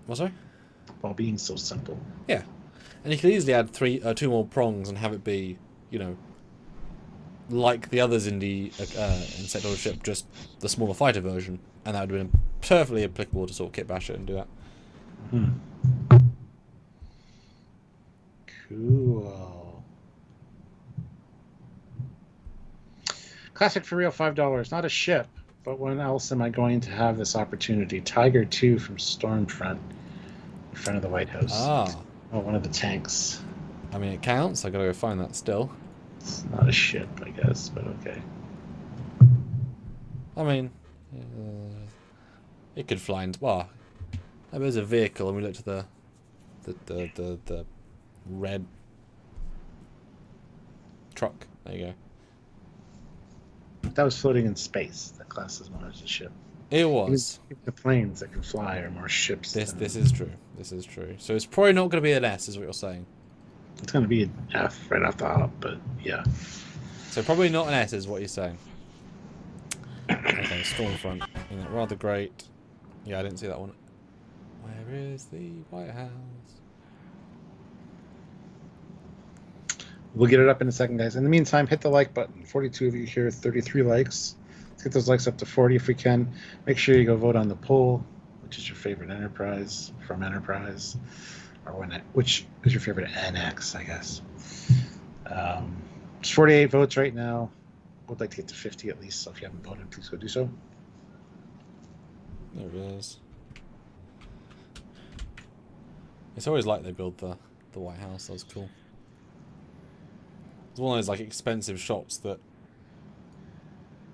What, sorry? While being so simple. Yeah. And you could easily add 2 more prongs and have it be, like the others in the insectoid ship, just the smaller fighter version. And that would have been perfectly applicable to sort of kit bash it and do that. Cool. Classic for real, $5. Not a ship. But when else am I going to have this opportunity? Tiger 2 from Stormfront, in front of the White House. Oh, one of the tanks. I mean, it counts. I gotta go find that still. It's not a ship, I guess, but okay. I mean, it could fly into... Well, there's a vehicle, and we looked at the red truck. There you go. That was floating in space. That class is more as a ship. It was. The planes that can fly are more ships. This is true. This is true. So it's probably not going to be an S, is what you're saying. It's going to be an F right off the hop, but yeah. So probably not an S is what you're saying. Okay, Stormfront. Rather great. Yeah, I didn't see that one. Where is the White House? We'll get it up in a second, guys. In the meantime, hit the like button. 42 of you here, 33 likes. Let's get those likes up to 40 if we can. Make sure you go vote on the poll. Which is your favorite Enterprise from Enterprise? Or which is your favorite NX, I guess? It's 48 votes right now. Would like to get to 50 at least, so if you haven't voted, please go do so. There it is. It's always like they build the the White House. That was cool. It's one of those like expensive shots that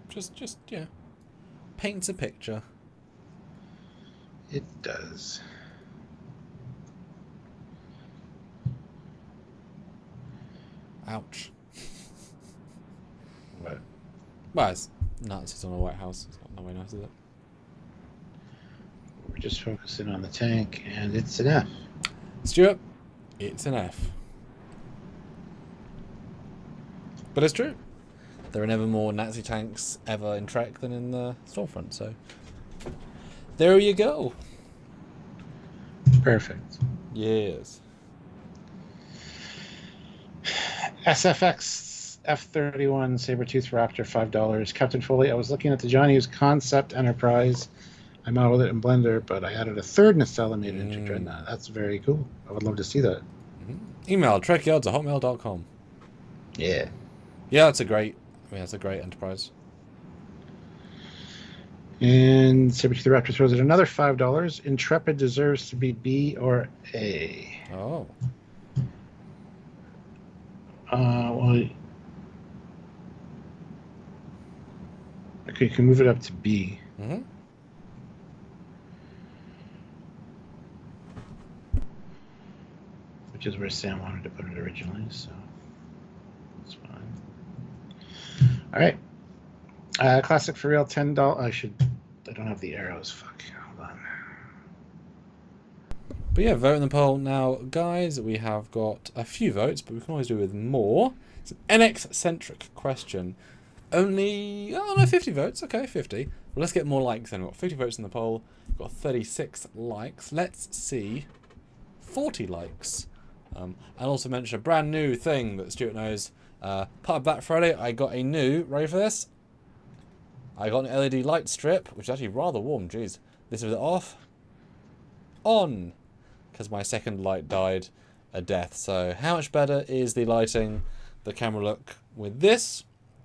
just yeah, paints a picture. It does. Ouch. What? Well, it's nuts. It's on a White House. It's not very nice, is it? We're just focusing on the tank, and it's an F. Stuart, it's an F. But it's true. There are never more Nazi tanks ever in Trek than in the Stormfront, so there you go. Perfect. Yes. SFX F-31 Sabertooth Raptor, $5. Captain Foley, I was looking at the John Hughes Concept Enterprise. I modeled it in Blender, but I added a third nacelle and made it into Dreadnought. That's very cool. I would love to see that. Email trekyards@hotmail.com. Yeah. Yeah, that's a great Enterprise. And Sabertooth Raptor throws it another $5. Intrepid deserves to be B or A. Oh. Well, okay, you can move it up to B. Mm-hmm. Which is where Sam wanted to put it originally, so that's fine. All right. Classic for real, $10. I don't have the arrows. Fuck. Hold on. But yeah, vote in the poll now, guys. We have got a few votes, but we can always do with more. It's an NX-centric question. Only, 50 votes. Okay, 50. Well, let's get more likes then. We've got 50 votes in the poll. We've got 36 likes. Let's see 40 likes. And also mention a brand new thing that Stuart knows. Part of Black Friday, I got a new, ready for this? I got an LED light strip, which is actually rather warm, jeez. This is off. On. Because my second light died a death. So how much better is the lighting, the camera look with this?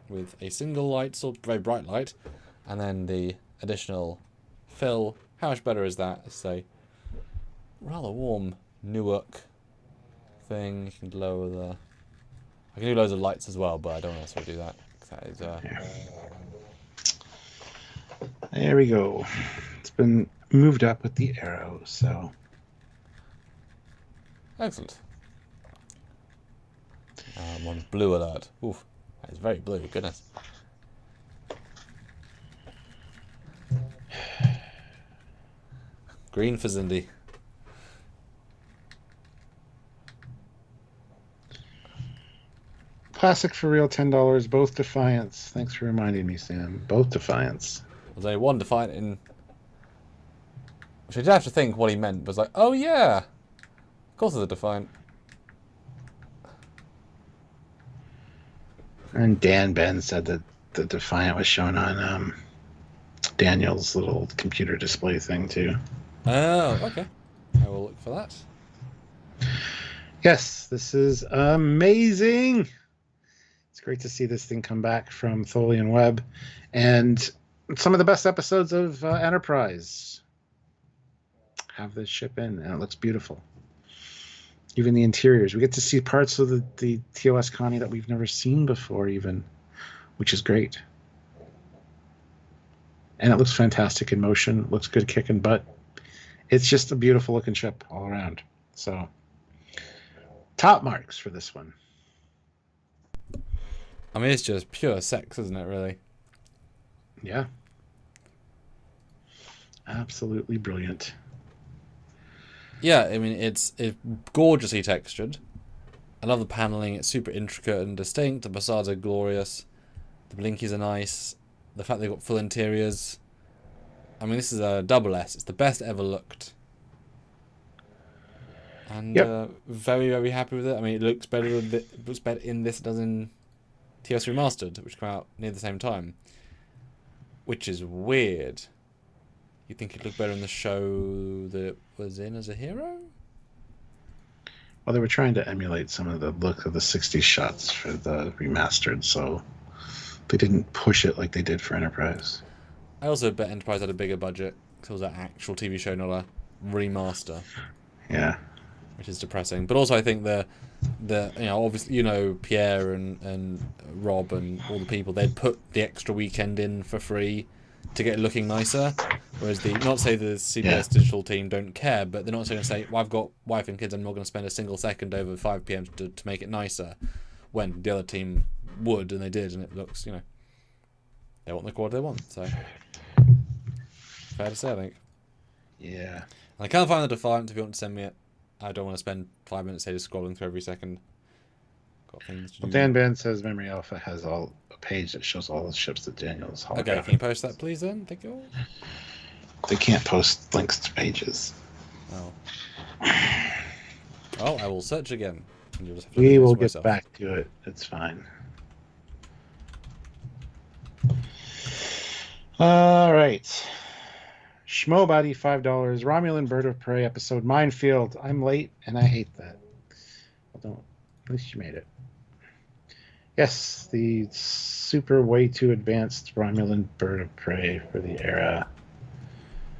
With a single light, sort of very bright light. And then the additional fill. How much better is that? It's a rather warm Newark thing. You can lower the... I can do loads of lights as well, but I don't necessarily do that. That is, There we go. It's been moved up with the arrow, so... Excellent. I'm on blue alert. Oof, that is very blue, goodness. Green for Zindi. Classic for real, $10. Both Defiance. Thanks for reminding me, Sam. Both Defiance. There's only one Defiant in... Which I did have to think what he meant, but was like, oh yeah! Of course there's a Defiant. And Dan Ben said that the Defiant was shown on Daniel's little computer display thing, too. Oh, okay. I will look for that. Yes, this is amazing! It's great to see this thing come back from Foley and Webb. And some of the best episodes of Enterprise have this ship in, and it looks beautiful. Even the interiors. We get to see parts of the TOS Connie that we've never seen before, even, which is great. And it looks fantastic in motion. Looks good kicking butt. It's just a beautiful looking ship all around. So, top marks for this one. I mean, it's just pure sex, isn't it, really? Yeah. Absolutely brilliant. Yeah, I mean, it's gorgeously textured. I love the paneling. It's super intricate and distinct. The facades are glorious. The blinkies are nice. The fact they've got full interiors. I mean, this is a double S. It's the best ever looked. And very, very happy with it. I mean, it looks better in this than it does in TOS Remastered, which came out near the same time. Which is weird. You think it'd look better in the show that it was in as a hero? Well, they were trying to emulate some of the look of the 60s shots for the remastered, so they didn't push it like they did for Enterprise. I also bet Enterprise had a bigger budget, because it was an actual TV show, not a remaster. Yeah. which is depressing. But also I think the obviously Pierre and Rob and all the people, they'd put the extra weekend in for free to get it looking nicer, whereas not say the CBS digital team don't care, but they're not going to say, well, I've got wife and kids, I'm not going to spend a single second over 5 p.m. to make it nicer, when the other team would, and they did, and it looks, they want the quality they want. So fair to say, I think. Yeah. I can't find the Defiant. If you want to send me it, I don't want to spend 5 minutes just scrolling through every second. Got things to do. Dan Ben says Memory Alpha has a page that shows all the ships that Daniel's holographic. Okay, can you post that, please, then? Thank you. They can't post links to pages. Oh. Well, I will search again. And you'll just have to We will get myself. back to it. It's fine. All right. Schmobody, $5. Romulan Bird of Prey episode Minefield. I'm late and I hate that. Well, don't. At least you made it. Yes, the super way too advanced Romulan Bird of Prey for the era.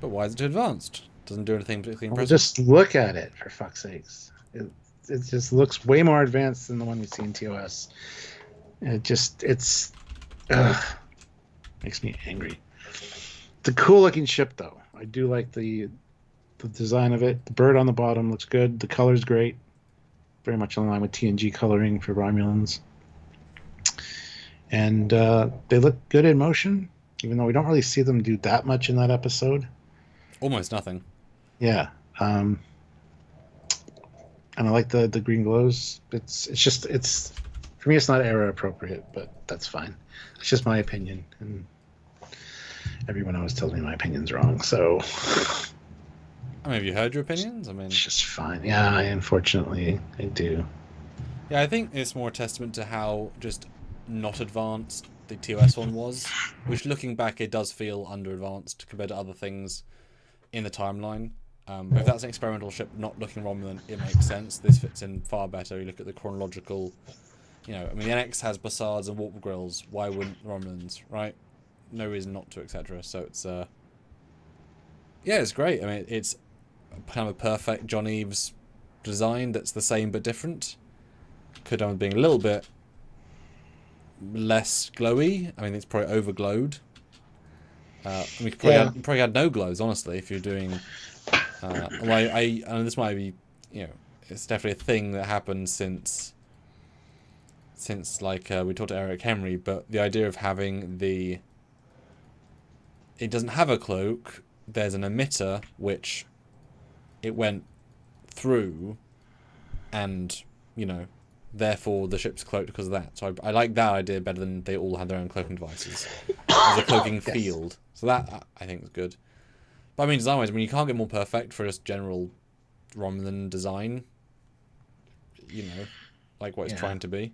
But why is it too advanced? Doesn't do anything particularly Well, impressive. just look at it, for fuck's sakes. It just looks way more advanced than the one we see in TOS. It's makes me angry. It's a cool looking ship, though. I do like the design of it. The bird on the bottom looks good. The color's great. Very much in line with TNG coloring for Romulans. And they look good in motion, even though we don't really see them do that much in that episode. Almost nothing. Yeah. And I like the green glows. It's for me, it's not era appropriate, but that's fine. It's just my opinion, and everyone always tells me my opinion's wrong. So, I mean, have you heard your opinions? I mean, it's just fine. Yeah, unfortunately, I do. Yeah, I think it's more a testament to how just not advanced the TOS one was, which looking back, it does feel under advanced compared to other things in the timeline. But if that's an experimental ship not looking Romulan, it makes sense. This fits in far better. You look at the chronological, I mean, the NX has Bassards and warp grills. Why wouldn't the Romulans, right? No reason not to, etc. So it's, yeah, it's great. I mean, it's kind of a perfect John Eves design that's the same but different. Could have been a little bit less glowy. I mean, it's probably overglowed. We could probably had no glows, honestly, if you're doing. And this might be, it's definitely a thing that happened since like we talked to Eric Henry, but the idea of having it doesn't have a cloak. There's an emitter which it went through, and therefore the ship's cloaked because of that. So I like that idea better than they all had their own cloaking devices. There's a cloaking field, so that I think is good. But I mean, design-wise, you can't get more perfect for just general Romulan design. Like what it's trying to be.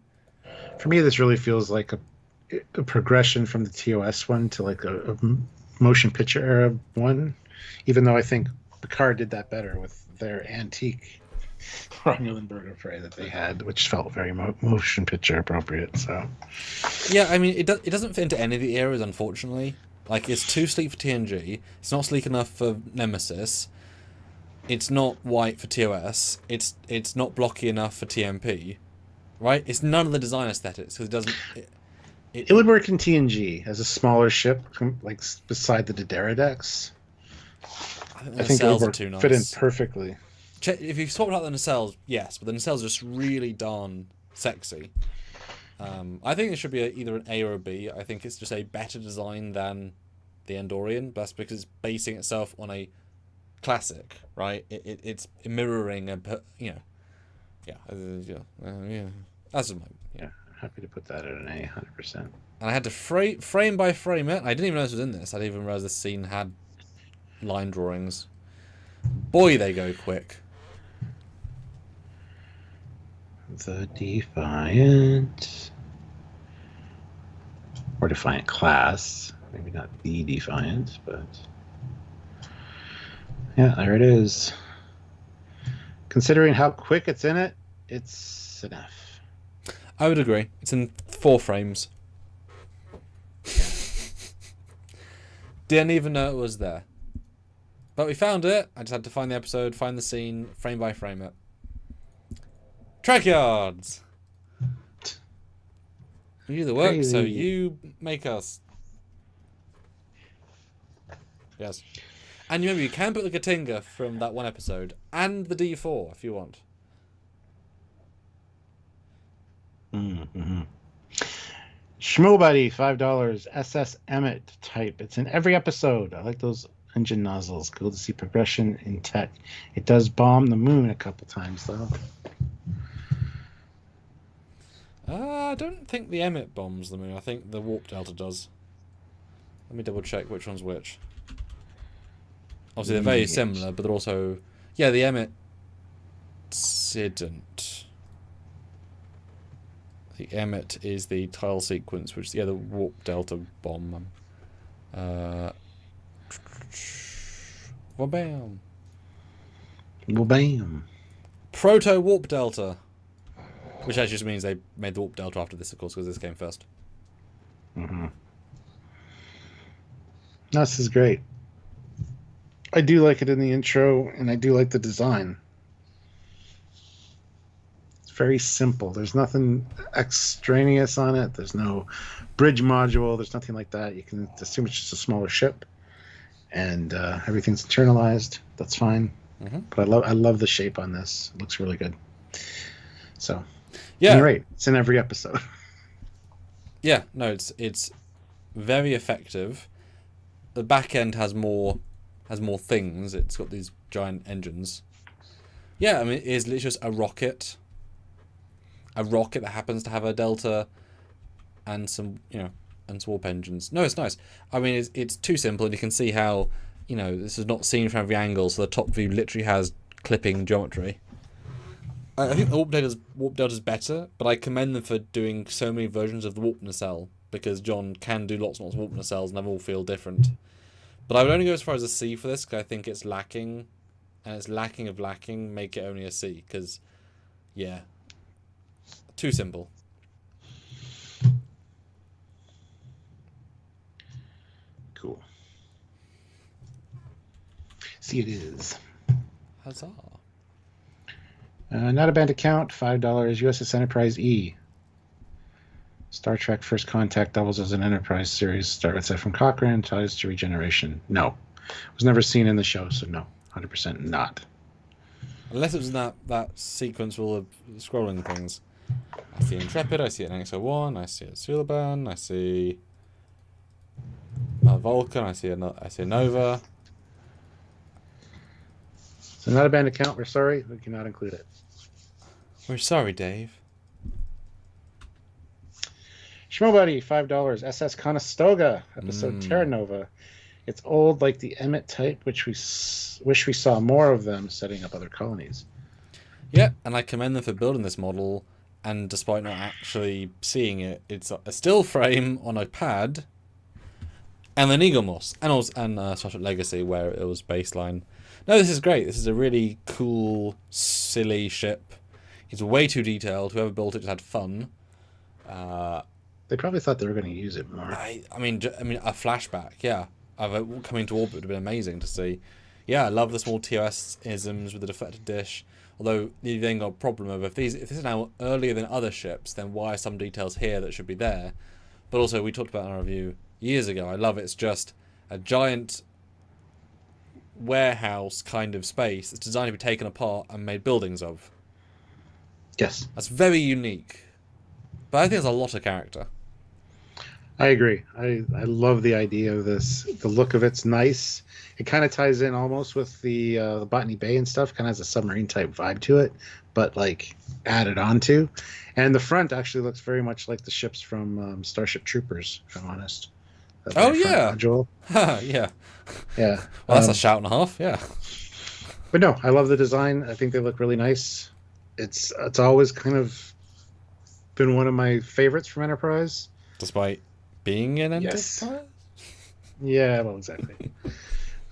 For me, this really feels like a progression from the TOS one to like a motion picture era one. Even though I think Picard did that better with their antique Romulan Bird of Prey that they had, which felt very motion picture appropriate. So yeah, I mean, it doesn't fit into any of the eras, unfortunately. Like, it's too sleek for TNG. It's not sleek enough for Nemesis. It's not white for TOS. It's not blocky enough for TMP. Right? It's none of the design aesthetics because it doesn't. It would work in TNG as a smaller ship, like beside the Didera decks. I think the nacelles are too nice. Fit in perfectly. If you talk about the nacelles, yes, but the nacelles are just really darn sexy. I think it should be either an A or a B. I think it's just a better design than the Andorian, but that's because it's basing itself on a classic, right? It's mirroring yeah. That's just my I'm happy to put that at an A, 100%. And I had to frame by frame it. I didn't even know this was in this. I didn't even realize this scene had line drawings. Boy, they go quick. The Defiant. Or Defiant class. Maybe not the Defiant, but yeah, there it is. Considering how quick it's in it, it's an F. I would agree. It's in 4 frames. Yeah. Didn't even know it was there. But we found it. I just had to find the episode, find the scene, frame by frame it. Trekyards! You do the work, Crazy. so you make us. Yes. And remember, you can put the Katinga from that one episode and the D4 if you want. Mm-hmm. Schmobuddy, $5. SS Emmett type. It's in every episode. I like those engine nozzles. Cool to see progression in tech. It does bomb the moon a couple times, though. I don't think the Emmett bombs the moon. I think the Warp Delta does. Let me double check which one's which. Obviously, they're very similar, but they're also... Yeah, the Emmett didn't. The Emmet is the tile sequence, which is the other Warp Delta bomb. Wabam. Wabam. Proto Warp Delta. Which actually just means they made the Warp Delta after this, of course, because this came first. Mm-hmm. This is great. I do like it in the intro, and I do like the design. It's very simple. There's nothing extraneous on it. There's no bridge module. There's nothing like that. You can assume it's just a smaller ship, and everything's internalized. That's fine. Mm-hmm. But I love the shape on this. It looks really good. So, yeah, you're right. It's in every episode. Yeah, no, it's very effective. The back end has more things. It's got these giant engines. Yeah, I mean, it is literally just a rocket that happens to have a delta and some, and some warp engines. No, it's nice. I mean, it's too simple, and you can see how, this is not seen from every angle, so the top view literally has clipping geometry. I think the warp delta's better, but I commend them for doing so many versions of the warp nacelle, because John can do lots and lots of warp nacelles, and they all feel different. But I would only go as far as a C for this, because I think it's lacking, and it's lacking of lacking, make it only a C, because, yeah, too simple. Cool. See, it is. Huzzah. Not a band account, $5. USS Enterprise E. Star Trek First Contact doubles as an Enterprise series. Start with from Cochrane, ties to regeneration. No. Was never seen in the show, so no. 100% not. Unless it was in that sequence with all the scrolling things. I see Intrepid, I see an XO1, I see a Suliban, I see a Vulcan, I see a Nova. So not a band account, we're sorry, we cannot include it. We're sorry, Dave. Schmobuddy, $5. SS Conestoga, episode Terra Nova. It's old like the Emmett type, which we wish we saw more of them setting up other colonies. Yeah, and I commend them for building this model, and despite not actually seeing it, it's a still frame on a pad, and then Eagle Moss, and Star Trek Legacy, where it was baseline. No, this is great. This is a really cool, silly ship. It's way too detailed. Whoever built it just had fun. They probably thought they were going to use it more. I mean, a flashback, yeah. Coming to orbit would have been amazing to see. Yeah, I love the small TOS isms with the deflected dish. Although you then got a problem of if this is now earlier than other ships, then why are some details here that should be there? But also, we talked about in our review years ago. I love it's just a giant warehouse kind of space that's designed to be taken apart and made buildings of. Yes. That's very unique. But I think there's a lot of character. I agree. I love the idea of this. The look of it's nice. It kind of ties in almost with the Botany Bay and stuff. Kind of has a submarine type vibe to it, but like added onto. And the front actually looks very much like the ships from Starship Troopers, if I'm honest. Oh yeah. Module. Yeah. Yeah. Well, that's a shout and a half. Yeah. But no, I love the design. I think they look really nice. It's always kind of been one of my favorites from Enterprise. Despite being an Yes. Enterprise? Yeah, well, exactly.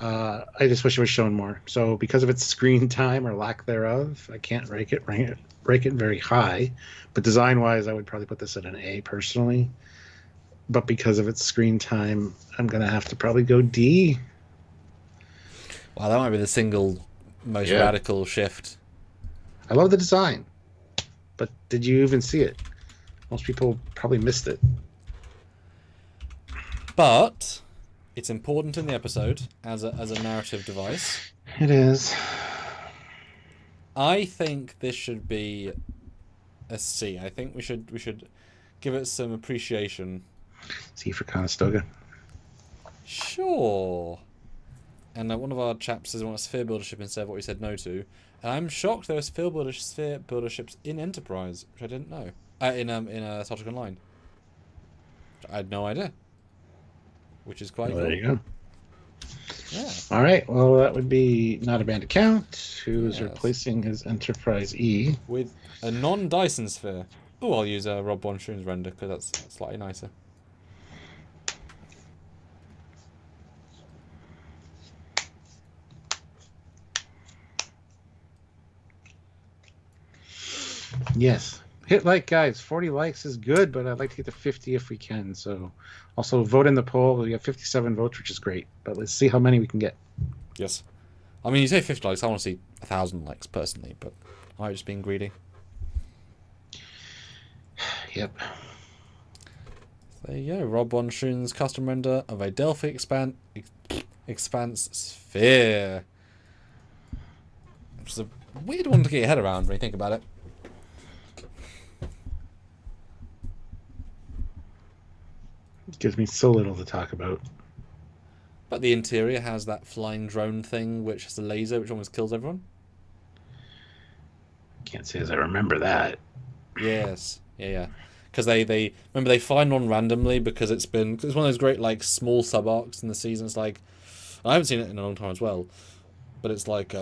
I just wish it was shown more. So because of its screen time or lack thereof, I can't rank it very high. But design-wise, I would probably put this at an A personally. But because of its screen time, I'm going to have to probably go D. Wow, that might be the single most radical shift. I love the design. but did you even see it? Most people probably missed it. But it's important in the episode as a narrative device. It is. I think this should be a C. I think we should give it some appreciation. C for Conestoga. Sure. And one of our chaps says, "I want a sphere builder ship instead of what we said no to." And I'm shocked there are sphere builder ships in Enterprise, which I didn't know. In Star Trek Online. I had no idea. Which is quite cool. There you go. Yeah. All right. Well, that would be Not a Band Account, who's replacing his Enterprise E with a non-Dyson sphere. Oh, I'll use a Rob Von Schoon's render because that's slightly nicer. Yes. Hit like, guys. 40 likes is good, but I'd like to get to 50 if we can. So also vote in the poll. We have 57 votes, which is great. But let's see how many we can get. Yes. I mean, you say 50 likes. I want to see 1,000 likes personally, but I'm just being greedy. Yep. There you go. Rob Von Schoon's custom render of a Delphi expanse sphere. Which is a weird one to get your head around when you think about it. It gives me so little to talk about. But the interior has that flying drone thing, which has a laser, which almost kills everyone. Can't say as I remember that. Yes. Yeah. Because they remember they find one randomly because it's one of those great like small sub arcs in the season. It's like, I haven't seen it in a long time as well, but it's like,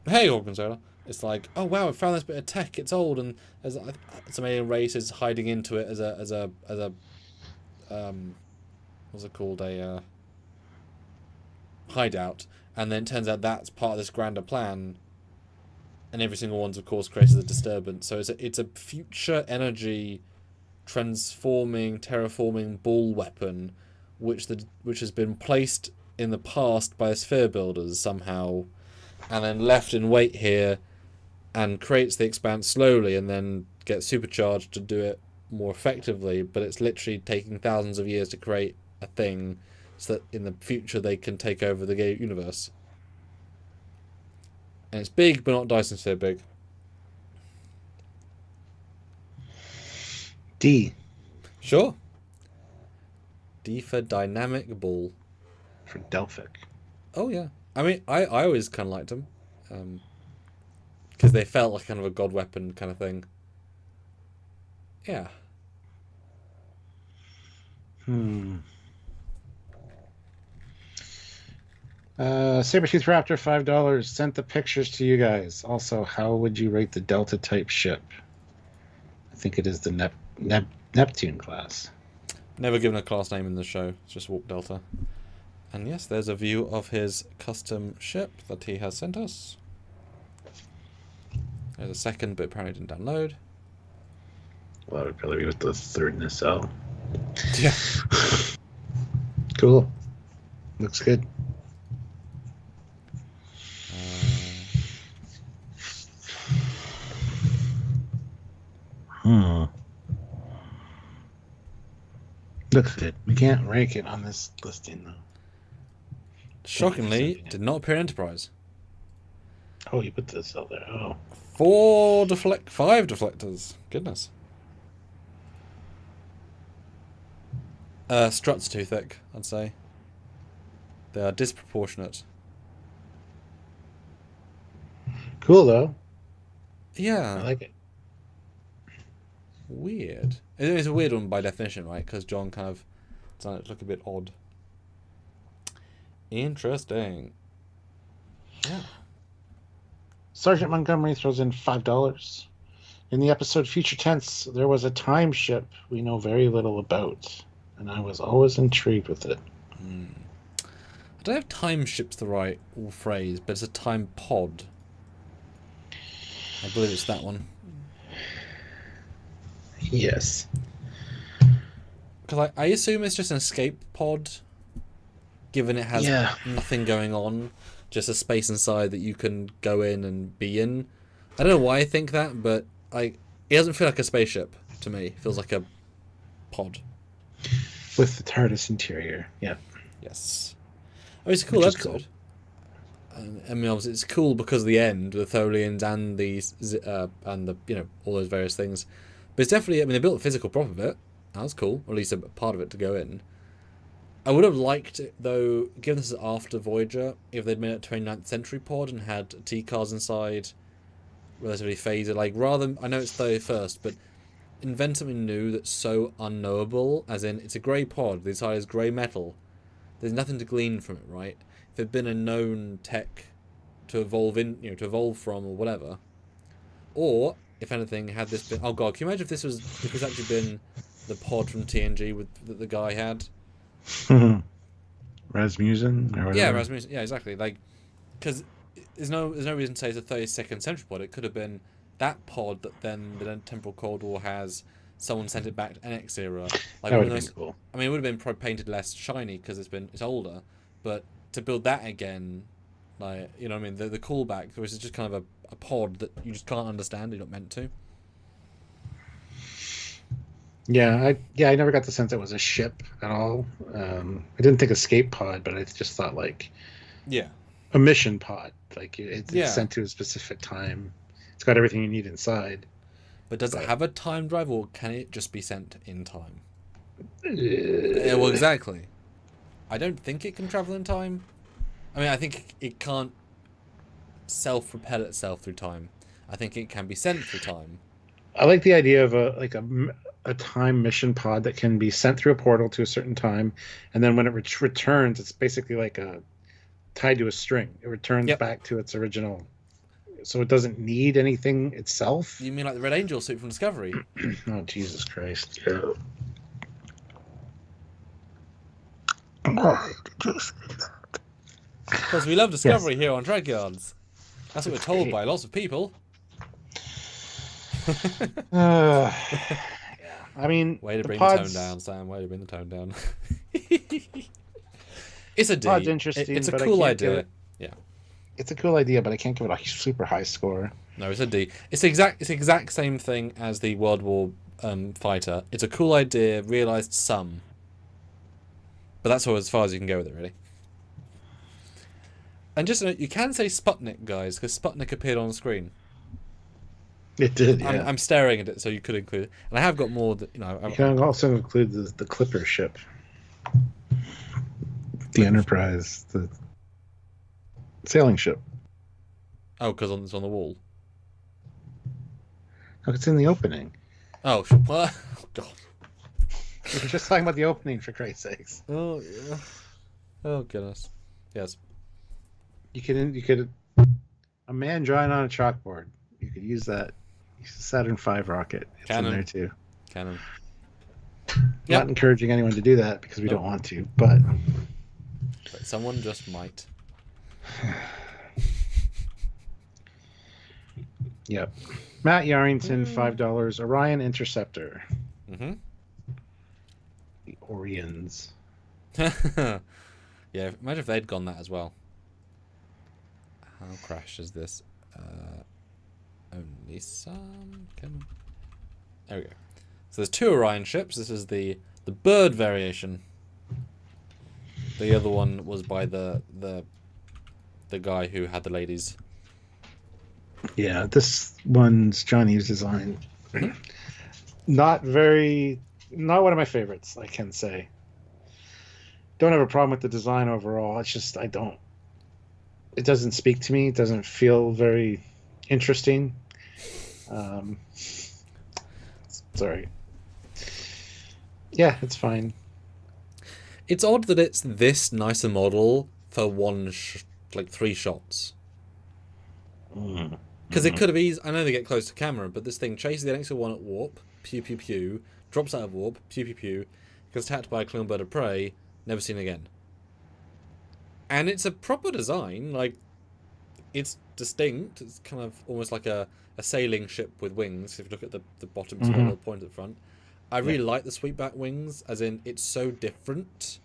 hey Gorgonzola, it's like, oh wow, I found this bit of tech. It's old, and as some alien race is hiding into it as a what's it called, a hideout, and then it turns out that's part of this grander plan, and every single one's of course creates a disturbance. So it's a future energy terraforming ball weapon, which has been placed in the past by sphere builders somehow, and then left in wait here, and creates the expanse slowly, and then gets supercharged to do it more effectively. But it's literally taking thousands of years to create a thing, so that in the future they can take over the universe. And it's big, but not Dyson sphere big. D. Sure. D for dynamic ball. For Delphic. Oh yeah. I mean, I always kind of liked them, because they felt like kind of a god weapon kind of thing. Yeah. Sabertooth Raptor, $5. Sent the pictures to you guys. Also, how would you rate the Delta type ship? I think it is the Neptune class. Never given a class name in the show. It's just Warp Delta. And yes, there's a view of his custom ship that he has sent us. There's a second, but apparently didn't download. Well, that would probably be with the third nacelle. Yeah. Cool. Looks good. Looks good. We can't rank it on this listing, though. Shockingly, did not appear in Enterprise. Oh, you put this out there. Oh. 5 deflectors. Goodness. Struts too thick, I'd say. They are disproportionate. Cool, though. Yeah. I like it. Weird. It's a weird one by definition, right? Because John kind of designed it to look a bit odd. Interesting. Yeah. Sergeant Montgomery throws in $5. In the episode Future Tense, there was a time ship we know very little about, and I was always intrigued with it. I don't know if time ship's the right phrase, but it's a time pod. I believe it's that one. Yes. Because I assume it's just an escape pod, given it has nothing going on, just a space inside that you can go in and be in. I don't know why I think that, but It doesn't feel like a spaceship to me. It feels like a pod. With the TARDIS interior, yeah. Yes. Oh, it's a cool episode. Cool. I mean, obviously, it's cool because of the end, the Tholians and the all those various things. But it's definitely, I mean, they built a physical prop of it. That was cool, or at least a part of it to go in. I would have liked it, though, given this is after Voyager, if they'd made it a 29th century pod and had T-cars inside, relatively phased. Like, rather than, I know it's 31st, but invent something new that's so unknowable, as in, it's a grey pod, the inside is grey metal. There's nothing to glean from it, right? If there'd been a known tech to evolve from, or whatever. Or, if anything, had this been... Oh, God, can you imagine if this actually been the pod from TNG that the guy had? Rasmussen or whatever. Yeah, Rasmussen. Yeah, exactly. Like, because there's no reason to say it's a 32nd century pod. It could have been that pod that then the temporal corridor has. Someone sent it back to NX era. Like, that would have been cool. I mean, it would have been painted less shiny because it's older. But to build that again, like, you know what I mean, the callback, which is just kind of a pod that you just can't understand. You're not meant to. Yeah, I never got the sense it was a ship at all. I didn't think escape pod, but I just thought like, a mission pod. Like it's sent to a specific time. It's got everything you need inside. But does it have a time drive, or can it just be sent in time? Yeah, well, exactly. I don't think it can travel in time. I mean, I think it can't self-propel itself through time. I think it can be sent through time. I like the idea of a time mission pod that can be sent through a portal to a certain time, and then when it returns, it's basically like tied to a string. It returns back to its original, so it doesn't need anything itself. You mean like the Red Angel suit from Discovery? Oh, Jesus Christ! Yeah. Oh, because we love Discovery here on Trekyards. That's what we're told by lots of people. Yeah. I mean, way to bring the tone down, Sam. Way to bring the tone down. It's a D. Pod's interesting. It's a cool idea. Yeah. It's a cool idea, but I can't give it a super high score. No, it's a D. It's the exact same thing as the World War fighter. It's a cool idea, realised some. But that's all as far as you can go with it, really. And just you can say Sputnik, guys, because Sputnik appeared on the screen. It did, yeah. I'm staring at it, so you could include it. And I have got more that, you know... You can also include the Clipper ship. The Enterprise. The sailing ship. Oh, because it's on the wall. Oh, it's in the opening. Oh, what? Oh, God. We were just talking about the opening, for Christ's sakes. Oh, yeah. Oh, goodness. Yes. You could... A man drawing on a chalkboard. You could use that. Use the Saturn V rocket. It's in there, too. Canon. Not encouraging anyone to do that, because we don't want to, but someone just might. Yep. Matt Yarrington, $5. Orion Interceptor. Mm-hmm. The Orions. Yeah, imagine if they'd gone that as well. How crashed is this? Only some. Come on. There we go. So there's two Orion ships. This is the bird variation. The other one was by the guy who had the ladies. Yeah, this one's Johnny's design. Not one of my favorites, I can say. Don't have a problem with the design overall. It's just it doesn't speak to me. It doesn't feel very interesting. Sorry. Yeah, it's fine. It's odd that it's this nice a model for like 3 shots. Because it could have easily... I know they get close to camera, but this thing chases the NX-01 at warp, pew pew pew, drops out of warp, pew pew pew, gets attacked by a Klingon bird of prey, never seen again. And it's a proper design, like, it's distinct, it's kind of almost like a sailing ship with wings, if you look at the bottom, it's got a little point at the front. I really like the sweepback wings, as in, it's so different.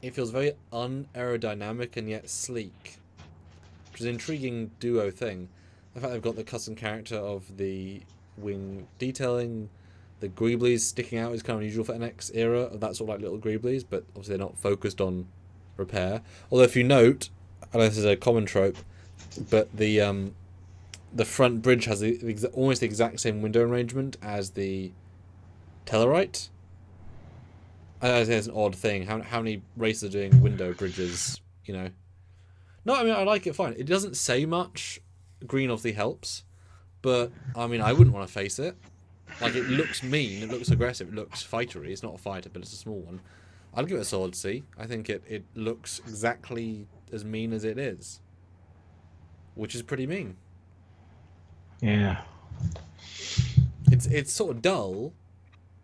It feels very unaerodynamic and yet sleek, which is an intriguing duo thing. The fact they've got the custom character of the wing detailing. The greeblies sticking out is kind of unusual for NX era of that sort of like little greeblies, but obviously they're not focused on repair. Although if you note, I know this is a common trope, but the front bridge has almost the exact same window arrangement as the Tellarite. I think it's an odd thing. How many races are doing window bridges? You know, no, I mean I like it fine. It doesn't say much. Green obviously helps, but I mean I wouldn't want to face it. Like, it looks mean, it looks aggressive, it looks fightery. It's not a fighter, but it's a small one. I'd give it a solid C. I think it looks exactly as mean as it is, which is pretty mean. Yeah. It's sort of dull,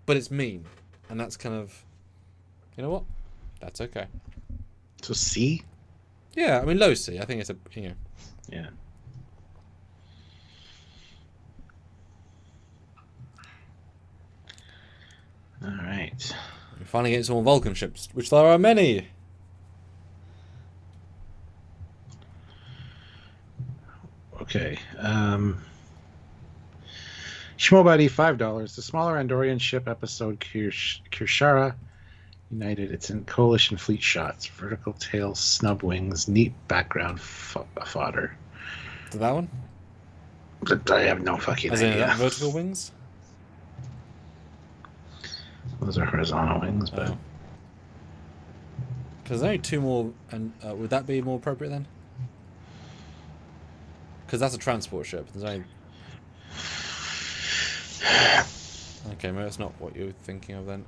but it's mean, and that's kind of, you know what? That's okay. So C? Yeah, I mean low C. I think it's a Yeah. All right. We're finally getting some more Vulcan ships, which there are many. Okay. Shmobody, $5. The smaller Andorian ship episode Kirshara United. It's in coalition fleet shots. Vertical tail, snub wings, neat background fodder. To that one? I have no fucking As idea. in vertical wings? Those are horizontal wings, but... Because there's only two more, and would that be more appropriate then? Because that's a transport ship. There's only... Okay, maybe that's not what you're thinking of then.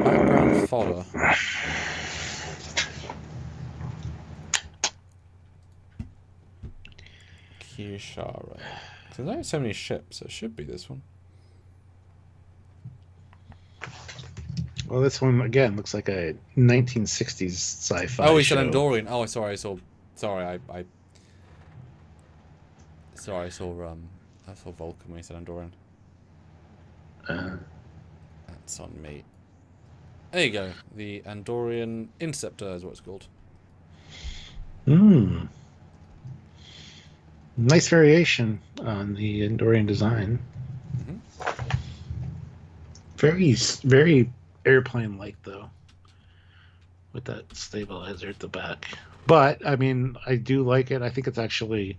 Background fodder. Kirshara. There's only so many ships, so it should be this one. Well, this one, again, looks like a 1960s sci-fi Oh, he show. said Andorian. Oh, sorry, I saw Vulcan when he said Andorian. That's on me. There you go. The Andorian Interceptor is what it's called. Nice variation on the Andorian design. Mm-hmm. Very, very airplane-like, though, with that stabilizer at the back. But, I mean, I do like it. I think it's actually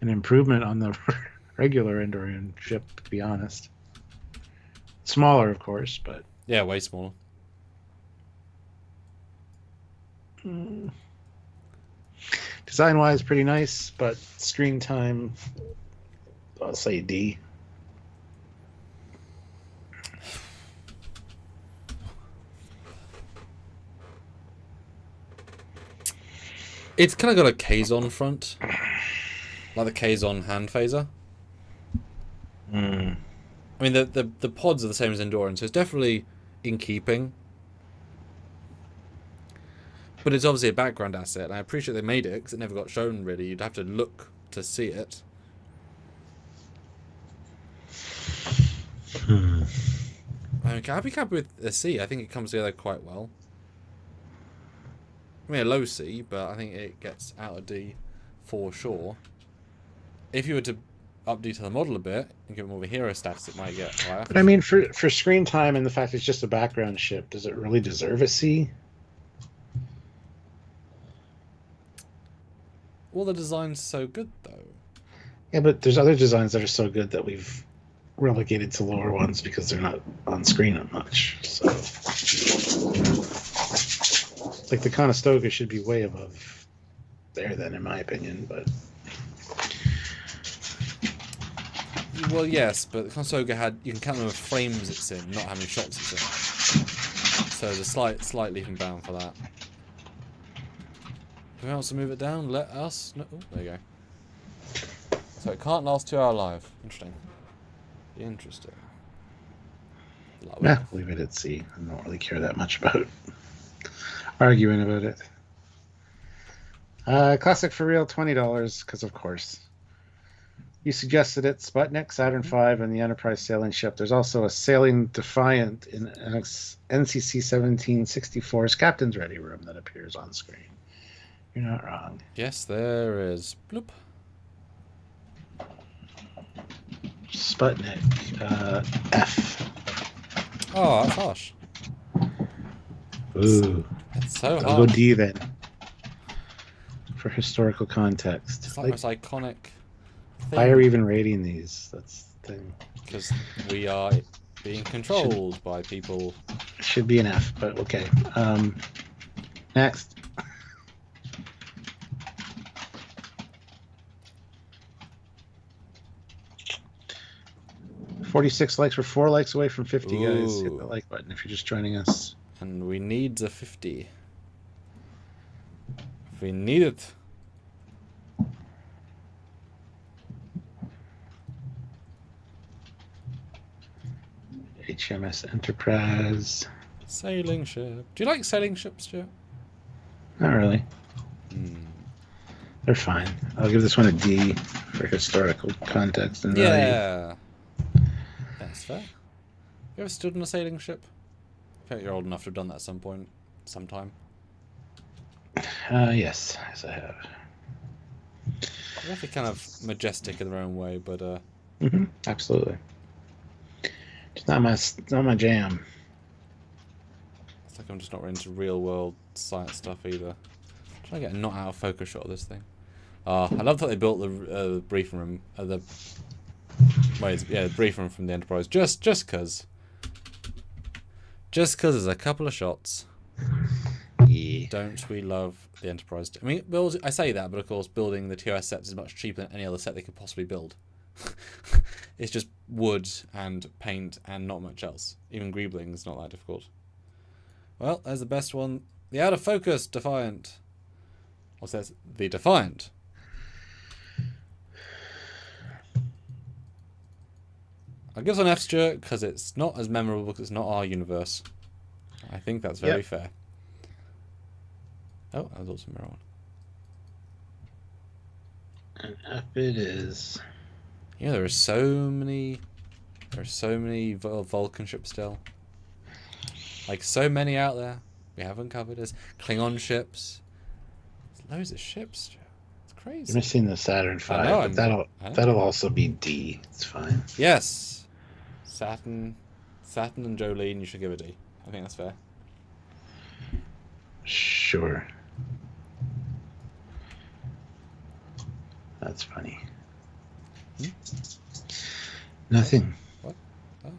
an improvement on the regular Andorian ship, to be honest. Smaller, of course, but... Yeah, way smaller. Design-wise, pretty nice, but screen time, I'll say D. It's kind of got a Kazon front, like the Kazon hand phaser. I mean, the pods are the same as Andorian, so it's definitely in keeping. But it's obviously a background asset, and I appreciate they made it, because it never got shown, really. You'd have to look to see it. I mean, I'd be happy with a C. I think it comes together quite well. I mean, a low C, but I think it gets out of D for sure. If you were to up-detail the model a bit and give it more of a hero status, it might get higher. But I mean, for screen time and the fact it's just a background ship, does it really deserve a C? Well, the design's so good, though. Yeah, but there's other designs that are so good that we've relegated to lower ones because they're not on screen that much. So, like the Conestoga should be way above there, then, in my opinion. But well, yes, but the Conestoga you can count the number of frames it's in, not how many shots it's in. So there's a slight leap and bound for that. Who else to move it down? Let us. No, oh, there you go. So it can't last 2 hour live. Interesting. Interesting. Yeah, leave it at C. I don't really care that much about arguing about it. Classic for real, $20, because of course. You suggested it, Sputnik, Saturn V, and the Enterprise sailing ship. There's also a Sailing Defiant in NCC 1764's Captain's Ready Room that appears on screen. You're not wrong. Yes, there is. Bloop. Sputnik. F. Oh, that's harsh. Ooh. It's so I'll harsh. go D then. For historical context. It's like the most iconic thing. Why are we even rating these? That's the thing. Because we are being controlled by people. Should be an F, but okay. Next. $46 likes. We're 4 likes away from 50, guys. Hit the like button if you're just joining us. And we need the 50. We need it. HMS Enterprise. Sailing ship. Do you like sailing ships, Stuart? Not really. They're fine. I'll give this one a D for historical context and value. Yeah. That's fair. You ever stood on a sailing ship? I think you're old enough to have done that at some point, sometime. Yes, I have. They're kind of majestic in their own way, but absolutely. It's not my jam. it's like I'm just not into real world science stuff either. I'm trying to get a not out of focus shot of this thing. I love that they built the briefing room. The briefing room from the Enterprise. Just cause. Just cause there's a couple of shots. Yeah. Don't we love the Enterprise? I mean, I say that, but of course, building the TOS sets is much cheaper than any other set they could possibly build. It's just wood and paint and not much else. Even Greebling's not that difficult. Well, there's the best one. The out of focus Defiant. Or says the Defiant. I'll give this an F, Stuart, because it's not as memorable because it's not our universe. I think that's very fair. Oh, that was also a mirror one. An F it is. Yeah, there are so many Vulcan ships still. Like, so many out there. We haven't covered. There's Klingon ships. There's loads of ships, Stuart. It's crazy. You're missing the Saturn V, but that'll also be D. It's fine. Yes. Saturn and Jolene, you should give a D. I think that's fair. Sure. That's funny. Nothing. What? Oh.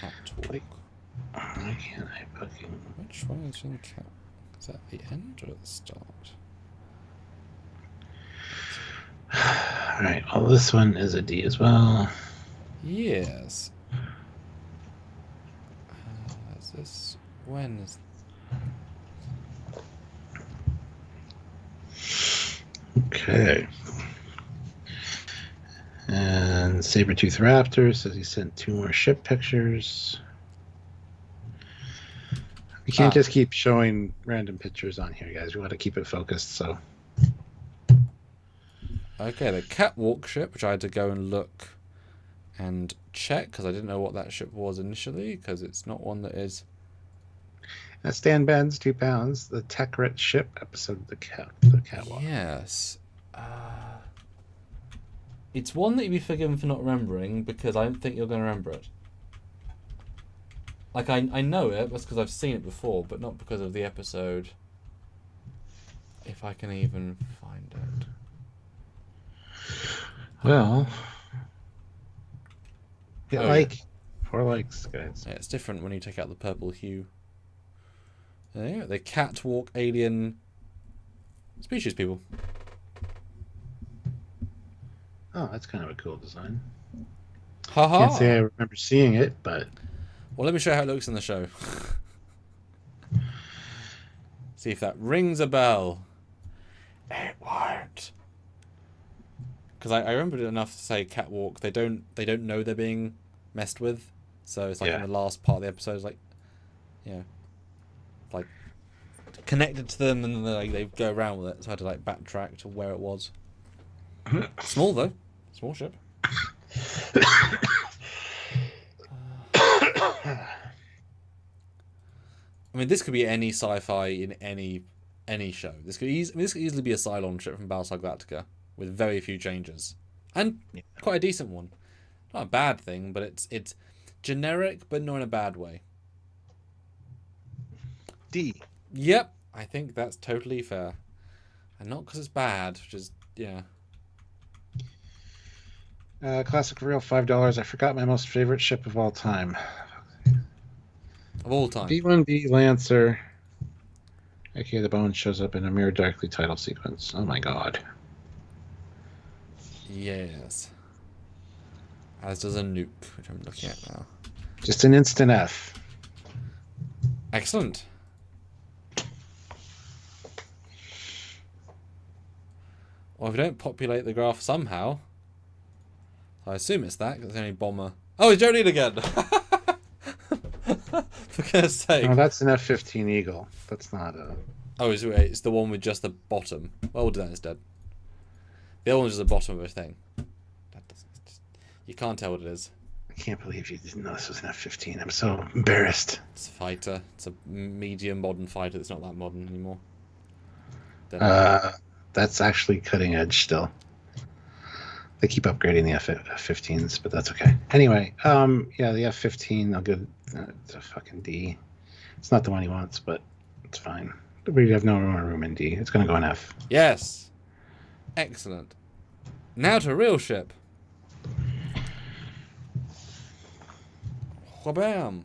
Catwalk. Why can't I fucking... Which one is in cat? Is that at the end or at the start? Alright, well this one is a D as well. Yes. Is this... When is... Okay. And Sabertooth Raptor says he sent 2 more ship pictures. We can't just keep showing random pictures on here, guys. We want to keep it focused, so... Okay, the Catwalk ship, which I had to go and look and check, because I didn't know what that ship was initially, because it's not one that is... That's Stan Ben's 2 pounds, the Trekyards ship episode of the Catwalk. Yes. It's one that you'd be forgiven for not remembering, because I don't think you're going to remember it. Like, I know it, that's because I've seen it before, but not because of the episode. If I can even find it. Well... Hit 4 likes, guys. Yeah, it's different when you take out the purple hue. There you go. The Catwalk alien species people. Oh, that's kind of a cool design. Haha. Can't say I remember seeing it, but... Well, let me show you how it looks in the show. See if that rings a bell. It won't. Because I remembered it enough to say Catwalk. They don't know they're being messed with. So it's like in the last part of the episode, it's like, like connected to them, and then they go around with it. So I had to like backtrack to where it was. Small though, small ship. I mean, this could be any sci-fi in any any show. This could easily be a Cylon ship from Battlestar Galactica with very few changes, and quite a decent one. Not a bad thing, but it's generic, but not in a bad way. D. Yep, I think that's totally fair, and not because it's bad, which is Classic for real, $5. I forgot my most favorite ship of all time. Of all time. B1B Lancer. Okay, the bone shows up in a Mirror Darkly title sequence. Oh my god. Yes. As does a nuke, which I'm looking at now. Just an instant F. Excellent. Well, if we don't populate the graph somehow, I assume it's that, because it's the only bomber. Oh, it's Joe Neal again! For goodness sake. Oh, that's an F-15 Eagle. That's not a... Oh, it's the one with just the bottom. Well, we'll do that instead. The other one's just the bottom of a thing. You can't tell what it is. I can't believe you didn't know this was an F-15. I'm so embarrassed. It's a fighter. It's a medium modern fighter. It's not that modern anymore. That's actually cutting edge still. They keep upgrading the F-15s, but that's okay. Anyway, yeah, the F-15, I'll give it's a fucking D. It's not the one he wants, but it's fine. We have no more room in D. It's going to go in F. Yes. Excellent. Now to a real ship. Whabam.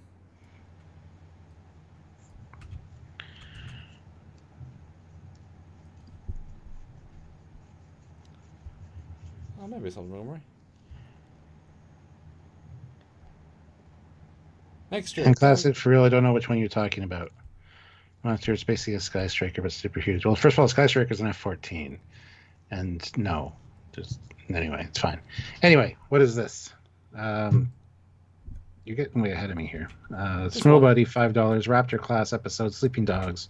Oh, maybe it's on memory. Next year. And classic for real, I don't know which one you're talking about. Monster is basically a Sky Striker, but super huge. Well, first of all, Sky Striker is an F-14. And no. Just anyway, it's fine. Anyway, what is this? You're getting way ahead of me here. Snow Buddy, $5. Raptor class episode, Sleeping Dogs.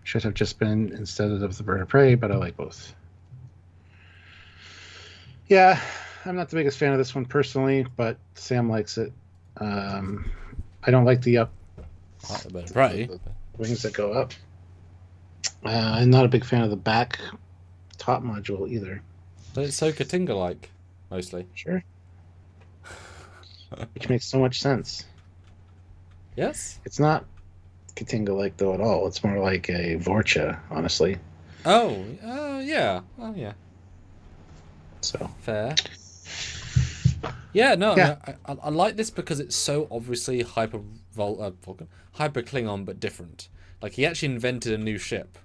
Should have just been instead of the Bird of Prey, but I like both. Yeah, I'm not the biggest fan of this one personally, but Sam likes it. I don't like the wings that go up. I'm not a big fan of the back top module either. But it's so Katinga-like, mostly. Sure. Which makes so much sense. Yes? It's not Katinga-like, though, at all. It's more like a Vorcha, honestly. Oh, yeah. Oh, yeah. So fair. Yeah, no, yeah. I like this because it's so obviously hyper Klingon, but different. Like, he actually invented a new ship.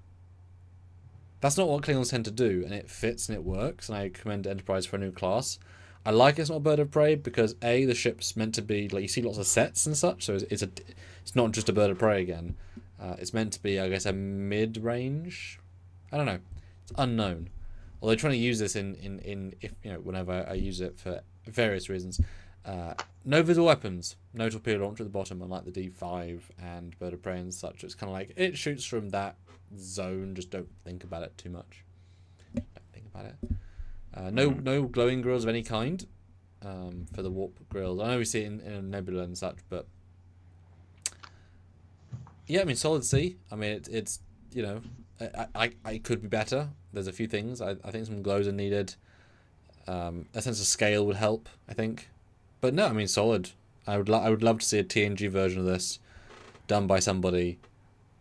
That's not what Klingons tend to do, and it fits and it works, and I commend Enterprise for a new class. I like it's not a Bird of Prey because A, the ship's meant to be, like, you see lots of sets and such, so it's not just a Bird of Prey again. It's meant to be, I guess, a mid-range. I don't know. It's unknown. Although trying to use this in if whenever I use it for various reasons. No visible weapons, no torpedo launcher at the bottom, unlike the D5 and Bird of Prey and such. It's kind of like it shoots from that zone. Just don't think about it too much. Don't think about it. No glowing grills of any kind for the warp grills. I know we see it in a nebula and such, but yeah, I mean solid C. I mean it's I could be better. There's a few things. I think some glows are needed. A sense of scale would help, I think. But no, I mean solid. I would love to see a TNG version of this done by somebody,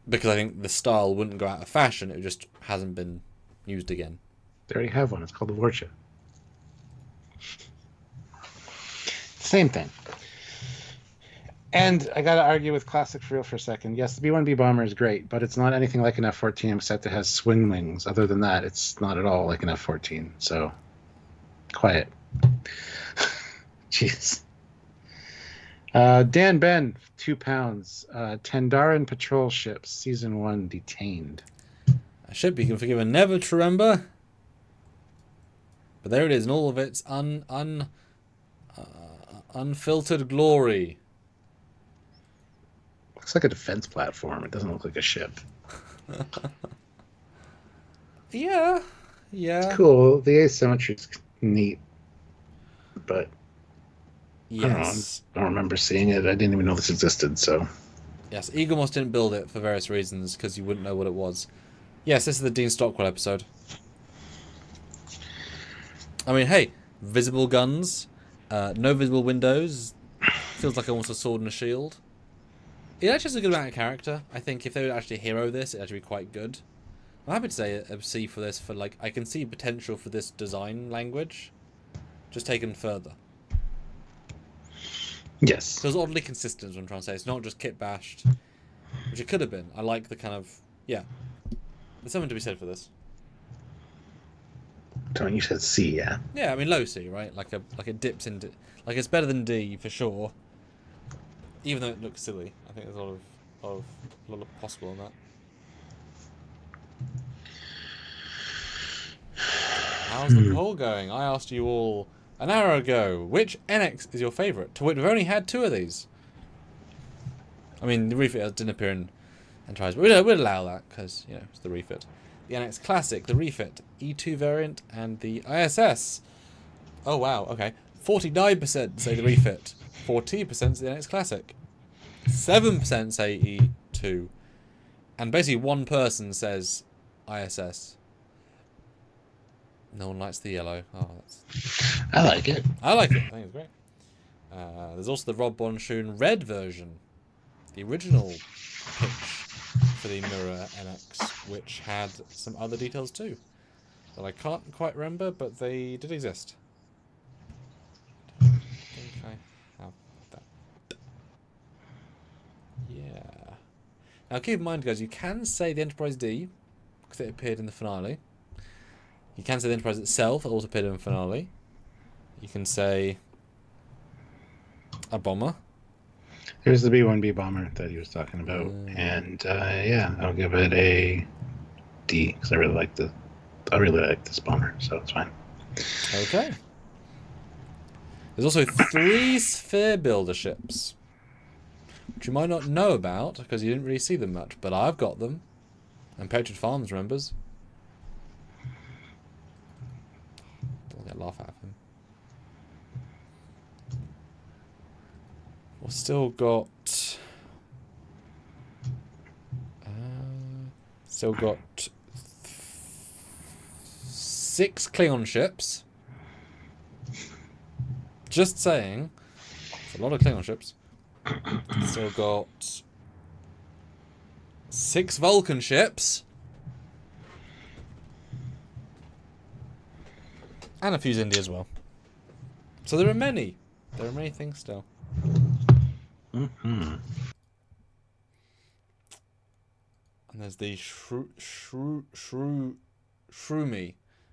because I think the style wouldn't go out of fashion. It just hasn't been used again. They already have one. It's called the Vorcha. Same thing. And I got to argue with Classic for real for a second. Yes, the B-1B bomber is great, but it's not anything like an F-14 except it has swing wings. Other than that, it's not at all like an F-14. So, quiet. Jeez. Dan Ben, £2. Tendaran patrol ships, season 1, detained. A ship you can forgive and never to remember. But there it is, in all of its unfiltered glory. Looks like a defense platform. It doesn't look like a ship. Yeah. It's cool. The asymmetry's neat. But yes. I don't remember seeing it. I didn't even know this existed, so. Yes, Eaglemoss didn't build it for various reasons, because you wouldn't know what it was. Yes, this is the Dean Stockwell episode. I mean, hey, visible guns, no visible windows. Feels like almost a sword and a shield. It actually has a good amount of character. I think if they would actually hero this, it'd actually be quite good. I'm happy to say a C for this. For like, I can see potential for this design language, just taken further. Yes. Feels oddly consistent. Is what I'm trying to say. It's not just kit bashed, which it could have been. I like the kind of There's something to be said for this. Tony, you said C, yeah. Yeah, I mean low C, right? Like it dips into, like it's better than D for sure. Even though it looks silly, I think there's a lot of possible in that. How's the poll going? I asked you all an hour ago. Which NX is your favourite? To which we've only had 2 of these. I mean, the refit didn't appear in Enterprise, but we'll allow that because it's the refit. The NX Classic, the refit, E2 variant, and the ISS. Oh wow, okay. 49% say the refit. 40% say the NX Classic. 7% say E2. And basically 1 person says ISS. No one likes the yellow. Oh, I like it. I like it. I think it's great. There's also the Rob Bonshun red version. The original pitch for the Mirror NX, which had some other details too. That I can't quite remember, but they did exist. I don't think I have that. Yeah. Now keep in mind, guys, you can say the Enterprise D, because it appeared in the finale. You can say the Enterprise itself, it also appeared in the finale. You can say a bomber. Here's the B-1B bomber that he was talking about, and I'll give it a D because I really like this bomber, so it's fine. Okay. There's also 3 sphere builder ships, which you might not know about because you didn't really see them much, but I've got them, and Patriot Farms remembers. Don't get laugh at him. We've still got 6 Klingon ships. Just saying, it's a lot of Klingon ships. Still got 6 Vulcan ships. And a few Zindi as well. So there are many. There are many things still. Mm-hmm. And there's the Shroomy.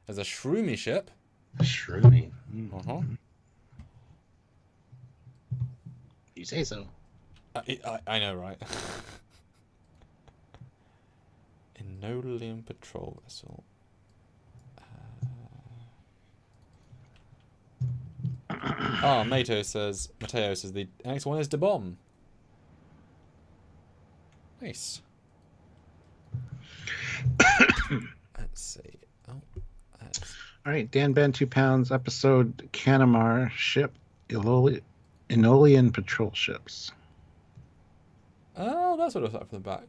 There's a Shroomy ship. Shroomy. Uh-huh. You say so. I know, right? Enolian patrol vessel. Mateo says the next one is the bomb. Nice. Let's see. All right, Dan Ben, 2 pounds. Episode Canamar ship, Enolian patrol ships. Oh, that's what it was like from the back.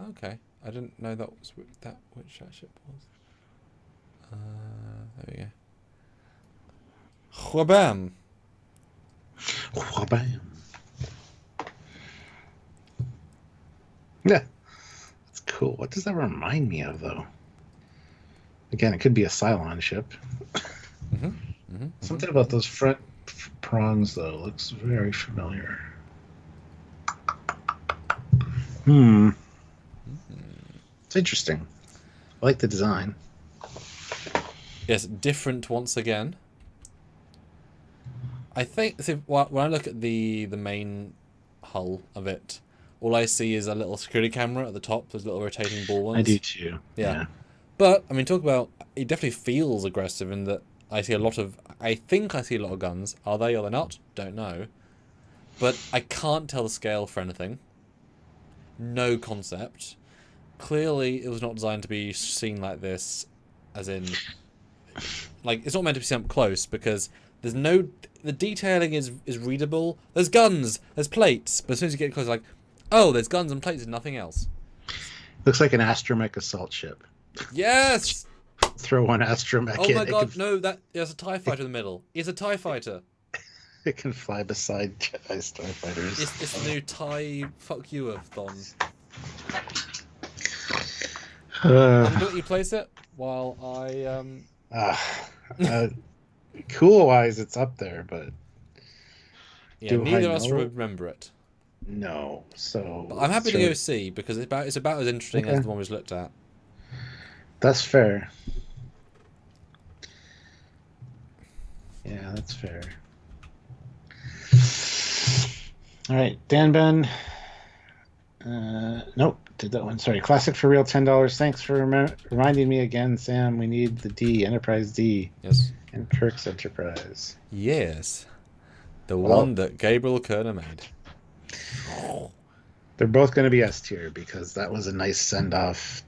Okay, I didn't know that was which that ship was. There we go. Whabam. Whabam. Yeah, that's cool. What does that remind me of, though? Again, it could be a Cylon ship. Something about those front prongs, though, looks very familiar. It's interesting. I like the design. Yes, different once again. I think when I look at the main hull of it, all I see is a little security camera at the top. Those little rotating ball ones. I do too. Yeah. But I mean, talk about it. Definitely feels aggressive in that I see a lot of. I think I see a lot of guns. Are they or they're not? Don't know. But I can't tell the scale for anything. No concept. Clearly, it was not designed to be seen like this, as in, like it's not meant to be seen up close because there's no. The detailing is readable. There's guns. There's plates. But as soon as you get close, like, oh, there's guns and plates and nothing else. Looks like an astromech assault ship. Yes! Throw one astromech Oh in. my god, no, there's a TIE fighter in the middle. It's a TIE fighter. It can fly beside Jedi starfighters. It's the new TIE fuck you-a-thon. I'm gonna let you place it while I cool wise, it's up there, but yeah, neither of us remember it. No, so but I'm happy to go see because it's about as interesting as the one we just looked at. That's fair. Yeah, that's fair. All right, Dan Ben. Nope, did that one. Sorry, Classic for Real, $10. Thanks for reminding me again, Sam. We need the D, Enterprise D. Yes. And Kirk's Enterprise. Yes. The one that Gabriel Kerner made. They're both going to be S tier because that was a nice send off.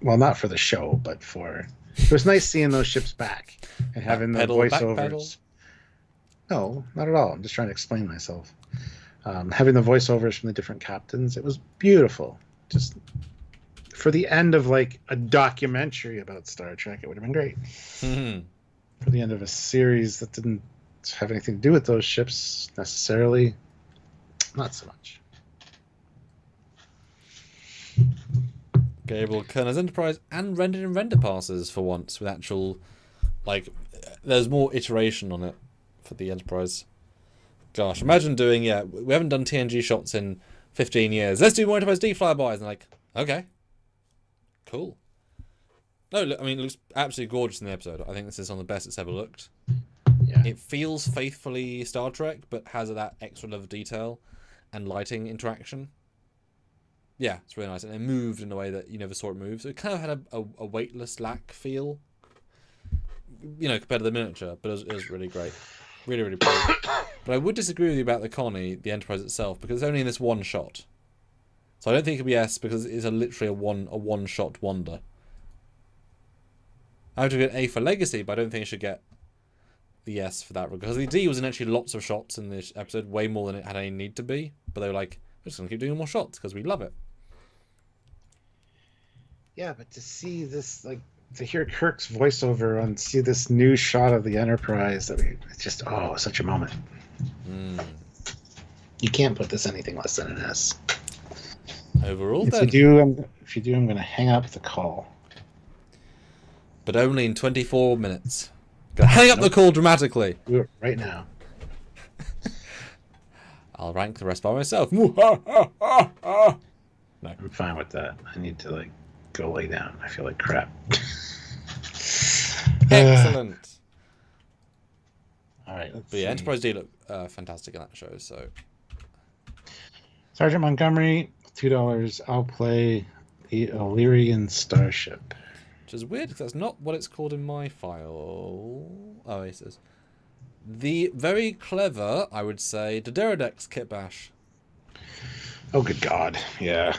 Well, not for the show, but for it was nice seeing those ships back and having the voiceovers. No, not at all. I'm just trying to explain myself. Having the voiceovers from the different captains, it was beautiful. Just for the end of like a documentary about Star Trek, it would have been great. Mm-hmm. For the end of a series that didn't have anything to do with those ships necessarily, not so much. Gabriel Kerner's Enterprise and rendered in render passes for once with actual, like, there's more iteration on it for the Enterprise. Gosh, imagine doing, we haven't done TNG shots in 15 years. Let's do more Enterprise D flybys. And like, okay, cool. No, look, I mean, it looks absolutely gorgeous in the episode. I think this is one of the best it's ever looked. Yeah. It feels faithfully Star Trek, but has that extra level of detail and lighting interaction. Yeah, it's really nice. And it moved in a way that you never saw it move. So it kind of had a weightless lack feel, compared to the miniature, but it was really great. Really, really pretty. But I would disagree with you about the colony, the Enterprise itself, because it's only in this one shot. So I don't think it could be S because it's literally a one-shot wonder. I would give it A for Legacy, but I don't think it should get the S for that. Because the D was in actually lots of shots in this episode, way more than it had any need to be. But they were like, we're just going to keep doing more shots because we love it. Yeah, but to see this, like, to hear Kirk's voiceover and see this new shot of the Enterprise, it's just, such a moment. Mm. You can't put this anything less than an S. Overall, if then. If you do, I'm going to hang up the call. But only in 24 minutes. Gonna hang up the call dramatically. Do it right now. I'll rank the rest by myself. No. I'm fine with that. I need to, go lay down. I feel like crap. Excellent. All right. But yeah, Enterprise D looked fantastic in that show. So, Sergeant Montgomery, $2. I'll play the Illyrian Starship. Which is weird because that's not what it's called in my file. Oh, it says the very clever, I would say, Dederadex Kit Bash. Oh, good God! Yeah.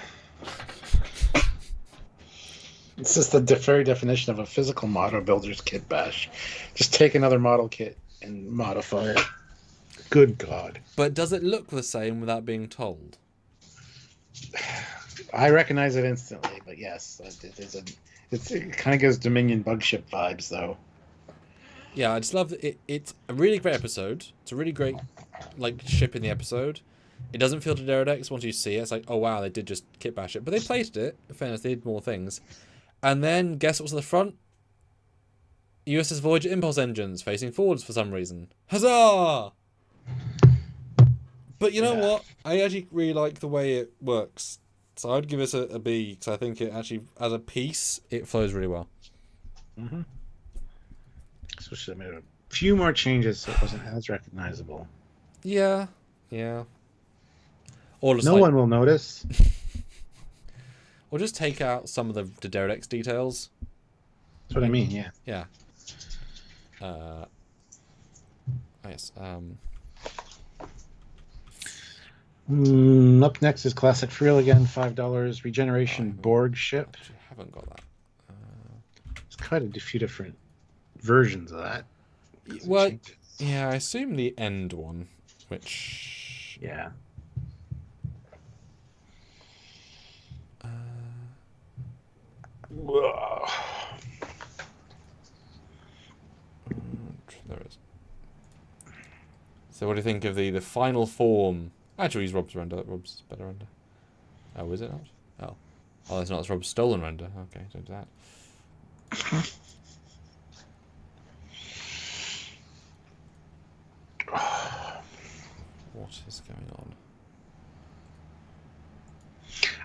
It's just the very definition of a physical model builder's kit bash. Just take another model kit and modify it. Good God. But does it look the same without being told? I recognize it instantly, but yes. It kind of gives Dominion bug ship vibes, though. Yeah, I just love it. It's a really great episode. It's a really great ship in the episode. It doesn't feel to Dederadex once you see it. It's like, oh wow, they did just kit bash it. But they plated it. In fairness, they did more things. And then, guess what's at the front? USS Voyager impulse engines facing forwards for some reason. Huzzah! But you know what? I actually really like the way it works. So I'd give it a B, because I think it actually, as a piece, it flows really well. Mm-hmm. So should have made a few more changes so it wasn't as recognizable. Yeah. Or just no one will notice. Or just take out some of the Dederadex details. That's what I mean, yeah. Yeah. Yes. Up next is Classic for Real again, $5. Regeneration Borg ship. Actually, I haven't got that. There's quite a few different versions of that. Well, yeah, I assume the end one, which... Yeah. So what do you think of the final form? Actually, use Rob's render. Rob's better render. Oh, is it not? Oh. Oh, that's not. It's Rob's stolen render. Okay, don't do that. What is going on?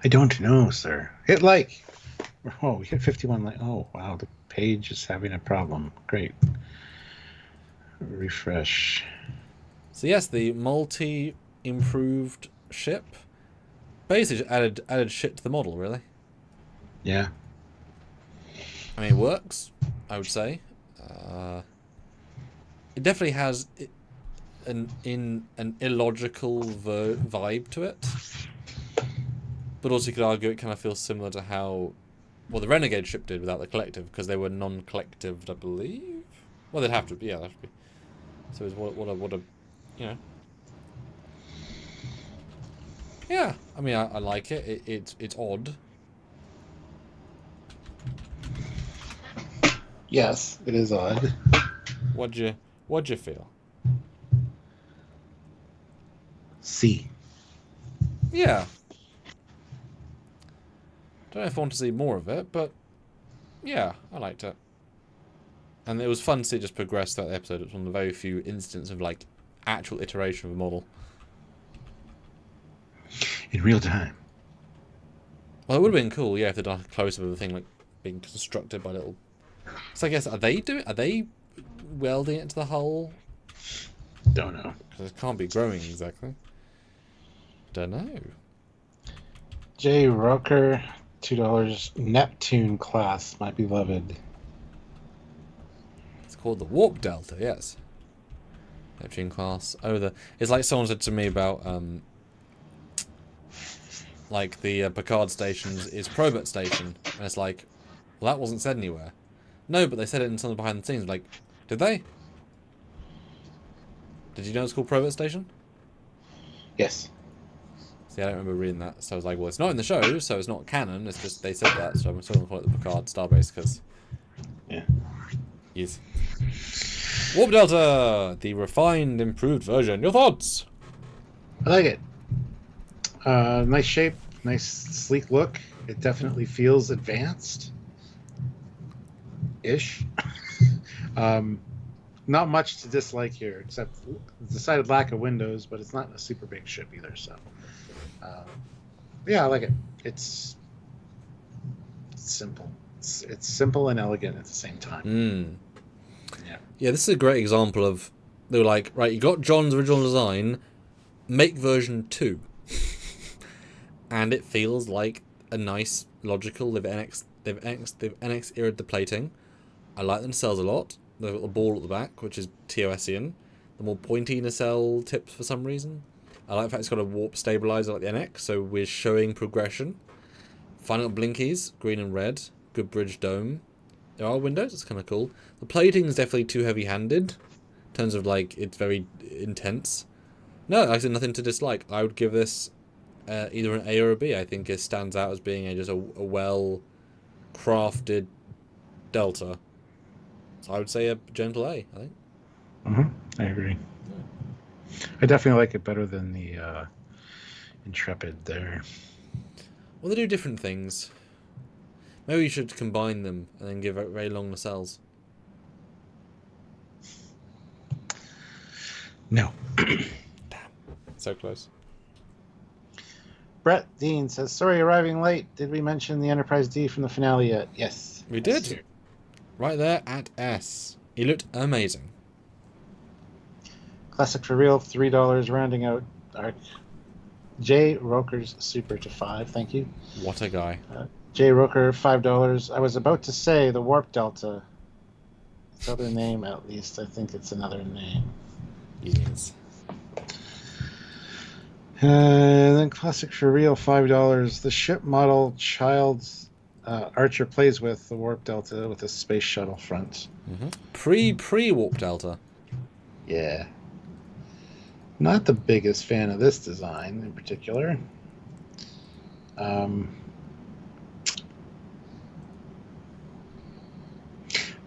I don't know, sir. Hit like. Oh, we hit 51 like. Oh, wow. The page is having a problem. Great. Refresh. So yes, the multi-improved ship basically added shit to the model, really. Yeah. I mean, it works, I would say. It definitely has an illogical vibe to it. But also you could argue it kind of feels similar to how, well, the Renegade ship did without the collective, because they were non-collective, I believe? Well, they'd have to be, yeah, that should be. So it's what a, you know. Yeah, I mean, I like it. It's odd. Yes, it is odd. What'd you feel? C. Yeah. Don't know if I want to see more of it, but yeah, I liked it. And it was fun to see it just progress throughout the episode. It was one of the very few instances of, like, actual iteration of a model. In real time. Well, it would have been cool, yeah, if they'd done a close-up of the thing, like, being constructed by little... So I guess, are they welding it into the hull? Don't know. Because it can't be growing, exactly. Don't know. J. Roker, $2. Neptune class, my beloved. It's called the Warp Delta, yes. Neptune class. Oh, it's like someone said to me about, like, the Picard stations is Probot Station. And it's like, well, that wasn't said anywhere. No, but they said it in something behind the scenes. Like, did they? Did you know it's called Probot Station? Yes. See, I don't remember reading that. So I was like, well, it's not in the show, so it's not canon. It's just they said that, so I'm still going to call it the Picard Starbase, because... Yeah. Yes. Warp Delta! The refined, improved version. Your thoughts? I like it. Nice shape, nice sleek look. It definitely feels advanced. Ish. Not much to dislike here, except the decided lack of windows, but it's not a super big ship either, so... yeah, I like it. It's simple. It's simple and elegant at the same time. Yeah, this is a great example of... They were like, right, you got John's original design, make version 2. And it feels like a nice, logical... They've NX-era'd the plating. I like the nacelles a lot. They've got the ball at the back, which is TOSian. The more pointy nacelle tips for some reason. I like the fact it's got a warp stabilizer like the NX, so we're showing progression. Final blinkies, green and red. Good bridge dome. There are windows, it's kind of cool. The plating is definitely too heavy-handed. In terms of, like, it's very intense. No, I said nothing to dislike. I would give this either an A or a B. I think it stands out as being just a well-crafted Delta. So I would say a gentle A, I think. I agree. I definitely like it better than the Intrepid there. Well, they do different things. Maybe you should combine them and then give out very long nacelles. No. Damn. So close. Brett Dean says, sorry, arriving late. Did we mention the Enterprise D from the finale yet? Yes. We did. Right there at S. He looked amazing. Classic for real, $3, rounding out arc. J. Roker's super to 5, thank you. What a guy. J. Roker, $5. I was about to say the Warp Delta. Its other name, at least. I think it's another name. Yes. Then classic for real, $5. The ship model Child's Archer plays with the Warp Delta with a space shuttle front. Pre-Warp Delta. Yeah. Not the biggest fan of this design in particular.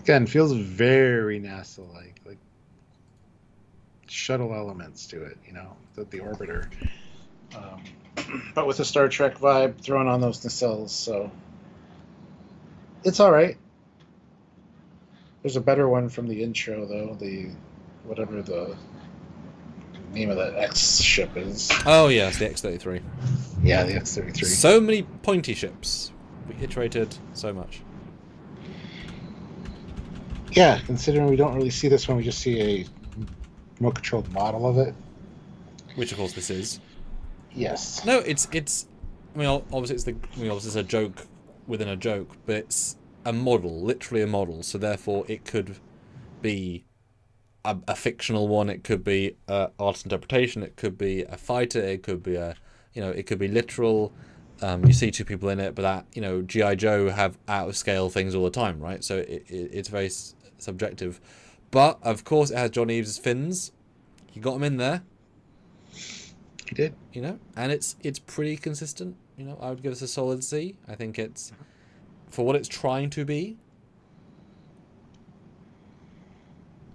Again, feels very NASA-like. Like shuttle elements to it, the orbiter. But with a Star Trek vibe thrown on those nacelles, so it's all right. There's a better one from the intro, though. Whatever the name of that X ship is. Oh, yeah, it's the X-33. Yeah, the X-33. So many pointy ships. We iterated so much. Yeah, considering we don't really see this one, we just see a remote-controlled model of it. Which, of course, this is. Yes. No, it's. I mean, obviously, it's a joke within a joke, but it's a model, literally a model. So therefore, it could be a fictional one. It could be art interpretation. It could be a fighter. It could be it could be literal. You see two people in it, but that G.I. Joe have out of scale things all the time, right? So it's very subjective. But of course, it has John Eves' fins. You got him in there. He did. And it's pretty consistent. I would give this a solid C. I think it's for what it's trying to be.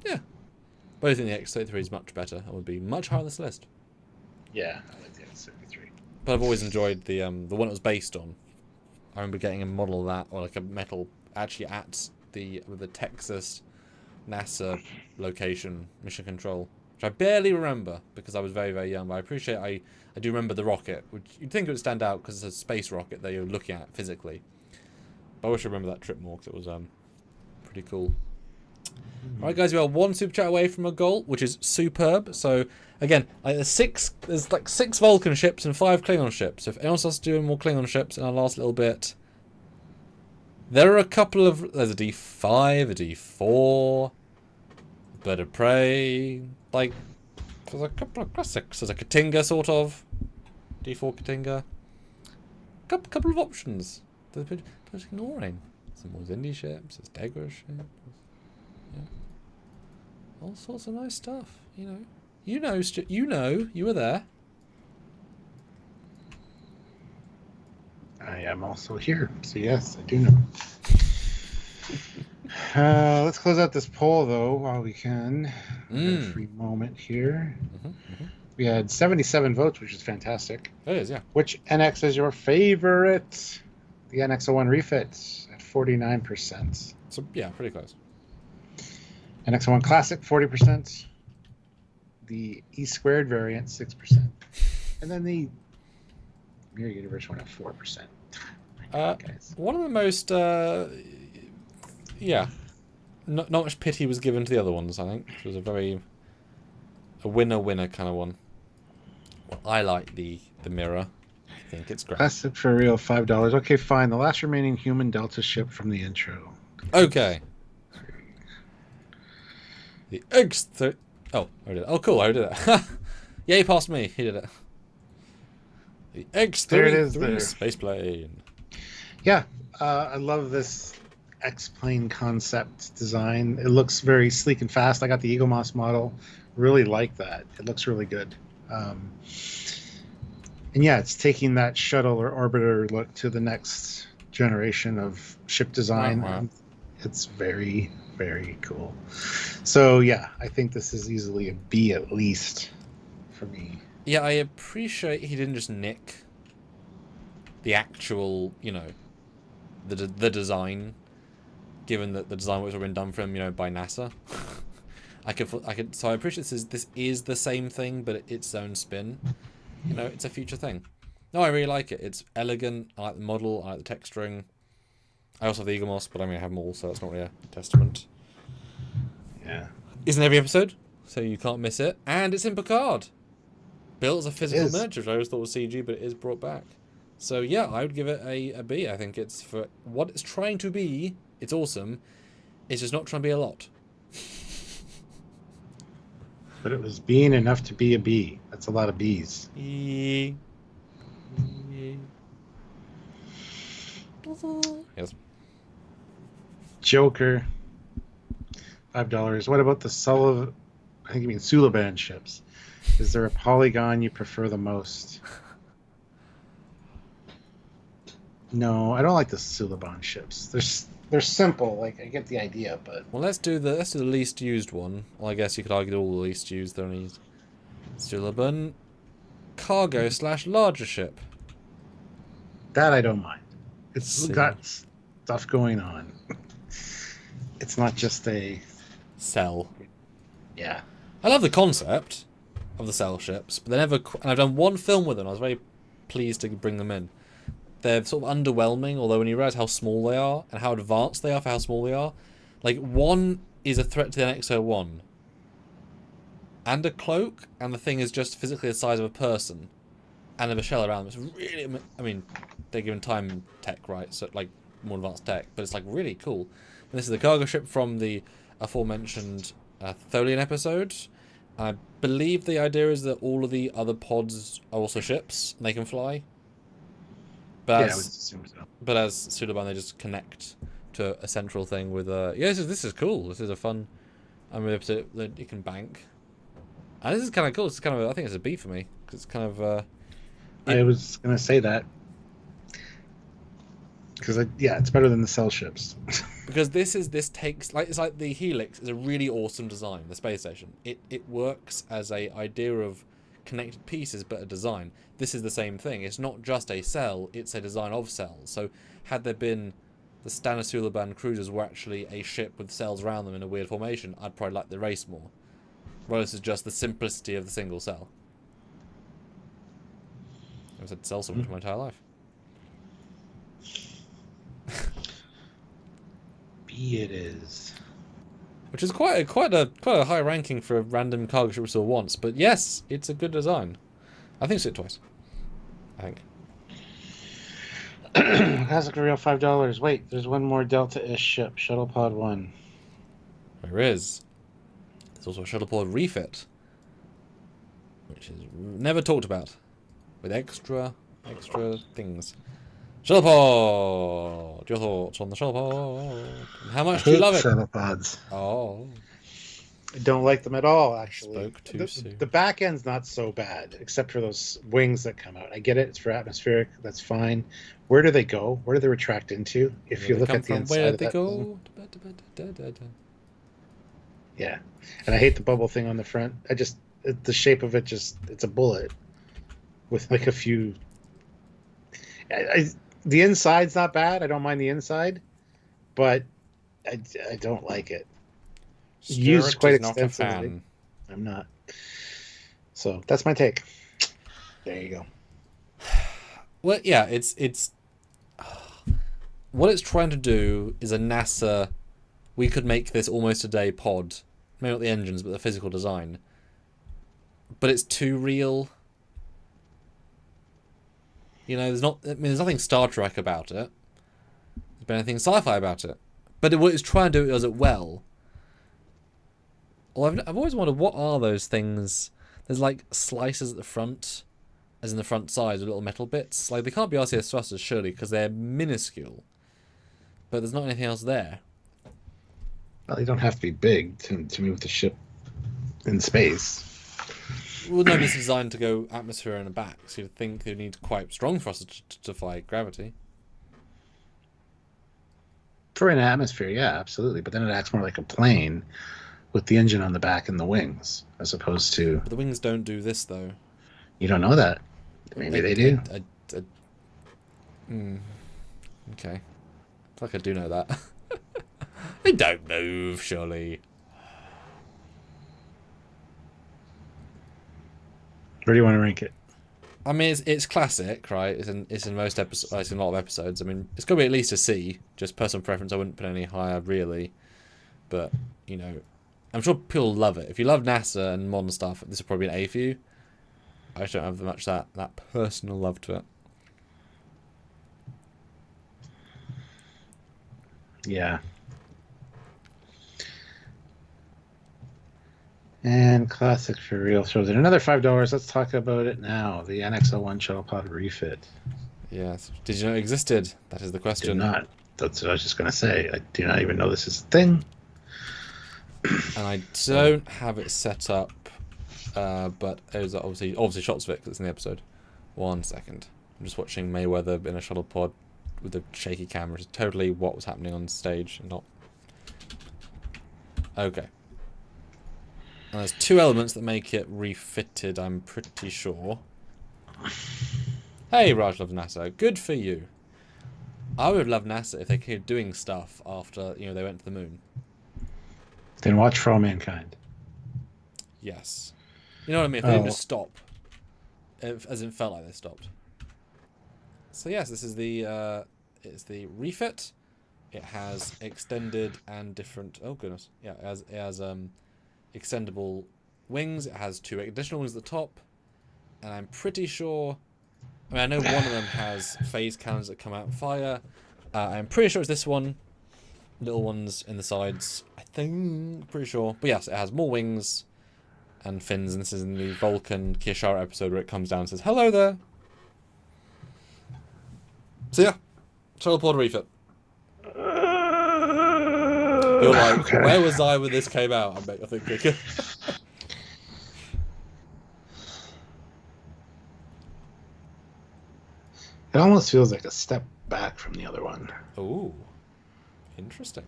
Yeah. But I think the X-33 is much better. It would be much higher on this list. Yeah, I like the X-33. But I've always enjoyed the one it was based on. I remember getting a model of that, or like a metal, actually at the Texas NASA location mission control, which I barely remember because I was very, very young. But I do remember the rocket, which you'd think it would stand out because it's a space rocket that you're looking at physically. But I wish I remember that trip more because it was pretty cool. All right, guys, we are one super chat away from a goal, which is superb. So again, there's like 6 Vulcan ships and 5 Klingon ships. So if anyone starts doing more Klingon ships in our last little bit, there are a couple of. There's a D5, a D4, Bird of Prey. Like there's a couple of classics. There's a Katinga sort of D4 Katinga. Couple of options. They're just ignoring. Some more Zindi ships. There's Degra ships. Yeah. All sorts of nice stuff, You were there. I am also here, so yes, I do know. Let's close out this poll, though, while we can. A free moment here. We had 77 votes, which is fantastic. It is, yeah. Which NX is your favorite? The NX-01 refit at 49%. So, yeah, pretty close. NX-01 Classic, 40%. The E-squared variant, 6%. And then the Mirror Universe one at 4%. Guys. One of the most, not much pity was given to the other ones, I think. It was a winner kind of one. Well, I like the mirror. I think it's great. Classic for real, $5. Okay, fine. The last remaining human Delta ship from the intro. Okay. The X-30... Oh, I did it. Oh, cool, I did it. Yeah, he passed me. He did it. The X-33 space plane. Yeah, I love this X-plane concept design. It looks very sleek and fast. I got the Eagle Moss model. Really like that. It looks really good. And yeah, it's taking that shuttle or orbiter look to the next generation of ship design. Wow. It's very, very cool. So yeah, I think this is easily a B at least for me. Yeah, I appreciate he didn't just nick the actual, the design, given that the design was already been done for him, by NASA. So I appreciate this is the same thing, but its own spin. It's a future thing. No, I really like it. It's elegant. I like the model. I like the texturing. I also have the Eagle Moss, but I have them all, so that's not really a testament. Yeah. It's in every episode, so you can't miss it. And it's in Picard. Built as a physical miniature, which I always thought was CG, but it is brought back. So yeah, I would give it a B. I think it's for what it's trying to be. It's awesome. It's just not trying to be a lot. But it was being enough to be a B. That's a lot of Bs. Yes. Joker. $5. What about the Sullivan? I think you mean Sulaban ships. Is there a polygon you prefer the most? No, I don't like the Suliban ships. They're simple. Like I get the idea, but Well, let's do the least used one. Well, I guess you could argue all the least used. They're only Suliban cargo / larger ship. that I don't mind. It's See. got stuff going on. It's not just a Cell. yeah. I love the concept of the cell ships, but they never. And I've done one film with them. I was very pleased to bring them in. They're sort of underwhelming, although when you realise how small they are and how advanced they are for how small they are, like one is a threat to the NX-01 and a cloak, and the thing is just physically the size of a person, and have a shell around them. It's really, I mean, they're given time tech, right? So like more advanced tech, but it's like really cool. And this is the cargo ship from the aforementioned Tholian episode. I believe the idea is that all of the other pods are also ships and they can fly. But Yeah, I as, would assume so. but as Suliban, they just connect to a central thing with yeah, this is cool. This is a fun. I mean, that you can bank, and this is kind of cool. It's kind of I think it's a B for me because it's kind of. I was gonna say that because yeah, it's better than the cell ships. Because this takes like it's like the Helix is a really awesome design. The space station it works as a idea of connected pieces, but a design. This is the same thing. It's not just a cell, it's a design of cells. So had there been the standard Suliban cruisers were actually a ship with cells around them in a weird formation, I'd probably like the race more. Whereas this is just the simplicity of the single cell. I've said cell so much my entire life. B it is. Which is quite a high ranking for a random cargo ship we saw once, but yes, it's a good design. I think I've seen it twice. I think. Classic for real, $5. Wait, there's one more Delta-ish ship, Shuttle Pod 1. There is. There's also a shuttle pod refit, which is never talked about, with extra things. Shuttle pod. Your thoughts on the shuttle pod? How much do you love it? Shuttle pods. Oh, I don't like them at all, actually. Spoke too soon. The back end's not so bad, except for those wings that come out. I get it; it's for atmospheric. That's fine. Where do they go? Where do they retract into? If you look at the inside where of they that go? yeah, and I hate the bubble thing on the front. The shape of it it's a bullet with like a few. The inside's not bad. I don't mind the inside, but I don't like it. Used quite extensively. I'm not. So that's my take. There you go. Well, yeah, it's what it's trying to do is a NASA. We could make this almost a day pod, maybe not the engines, but the physical design. But it's too real. You know, there's nothing Star Trek about it. There's been anything sci-fi about it. But what it's trying to do, it does it well. Well, I've always wondered, what are those things? There's like slices at the front, as in the front sides with little metal bits. Like, they can't be RCS thrusters, surely, because they're minuscule. But there's not anything else there. Well, they don't have to be big to move the ship in space. Well, no, it's designed to go atmosphere and back, so you'd think they need quite strong thrusters to fight gravity. For an atmosphere, yeah, absolutely. But then it acts more like a plane with the engine on the back and the wings, as opposed to... But the wings don't do this, though. You don't know that. Maybe they do. Okay. I feel like I do know that. They don't move, surely. Where do you want to rank it? I mean, it's classic, right? It's in most episodes. It's in a lot of episodes. I mean, it's got to be at least a C. Just personal preference. I wouldn't put any higher, really. But you know, I'm sure people love it. If you love NASA and modern stuff, this will probably be an A for you. I just don't have much that personal love to it. Yeah. And classic for real throws in another $5. Let's talk about it now. The NX-01 shuttle pod refit. Yes. Did you know it existed? That is the question. Did not. That's what I was just going to say. I do not even know this is a thing. And I don't have it set up, but it was obviously shots of it because it's in the episode. 1 second. I'm just watching Mayweather in a shuttle pod the shaky camera. It's totally what was happening on stage, and not. Okay. And there's 2 elements that make it refitted, I'm pretty sure. Hey, Raj Love NASA. Good for you. I would love NASA if they kept doing stuff after, they went to the moon. Then watch For All Mankind. Yes. You know what I mean? If they didn't just stop. As it felt like they stopped. So yes, this is the it's the refit. It has extended and different. Oh goodness, yeah, it has extendable wings. It has 2 additional wings at the top, and I'm pretty sure. I mean, I know one of them has phase cannons that come out and fire. I'm pretty sure it's this one. Little ones in the sides. I think, pretty sure. But yes, it has more wings and fins, and this is in the Vulcan Kishara episode where it comes down and says, "Hello there." So yeah, teleport refit. You're like, okay. Where was I when this came out? I bet you're thinking. It almost feels like a step back from the other one. Ooh, interesting.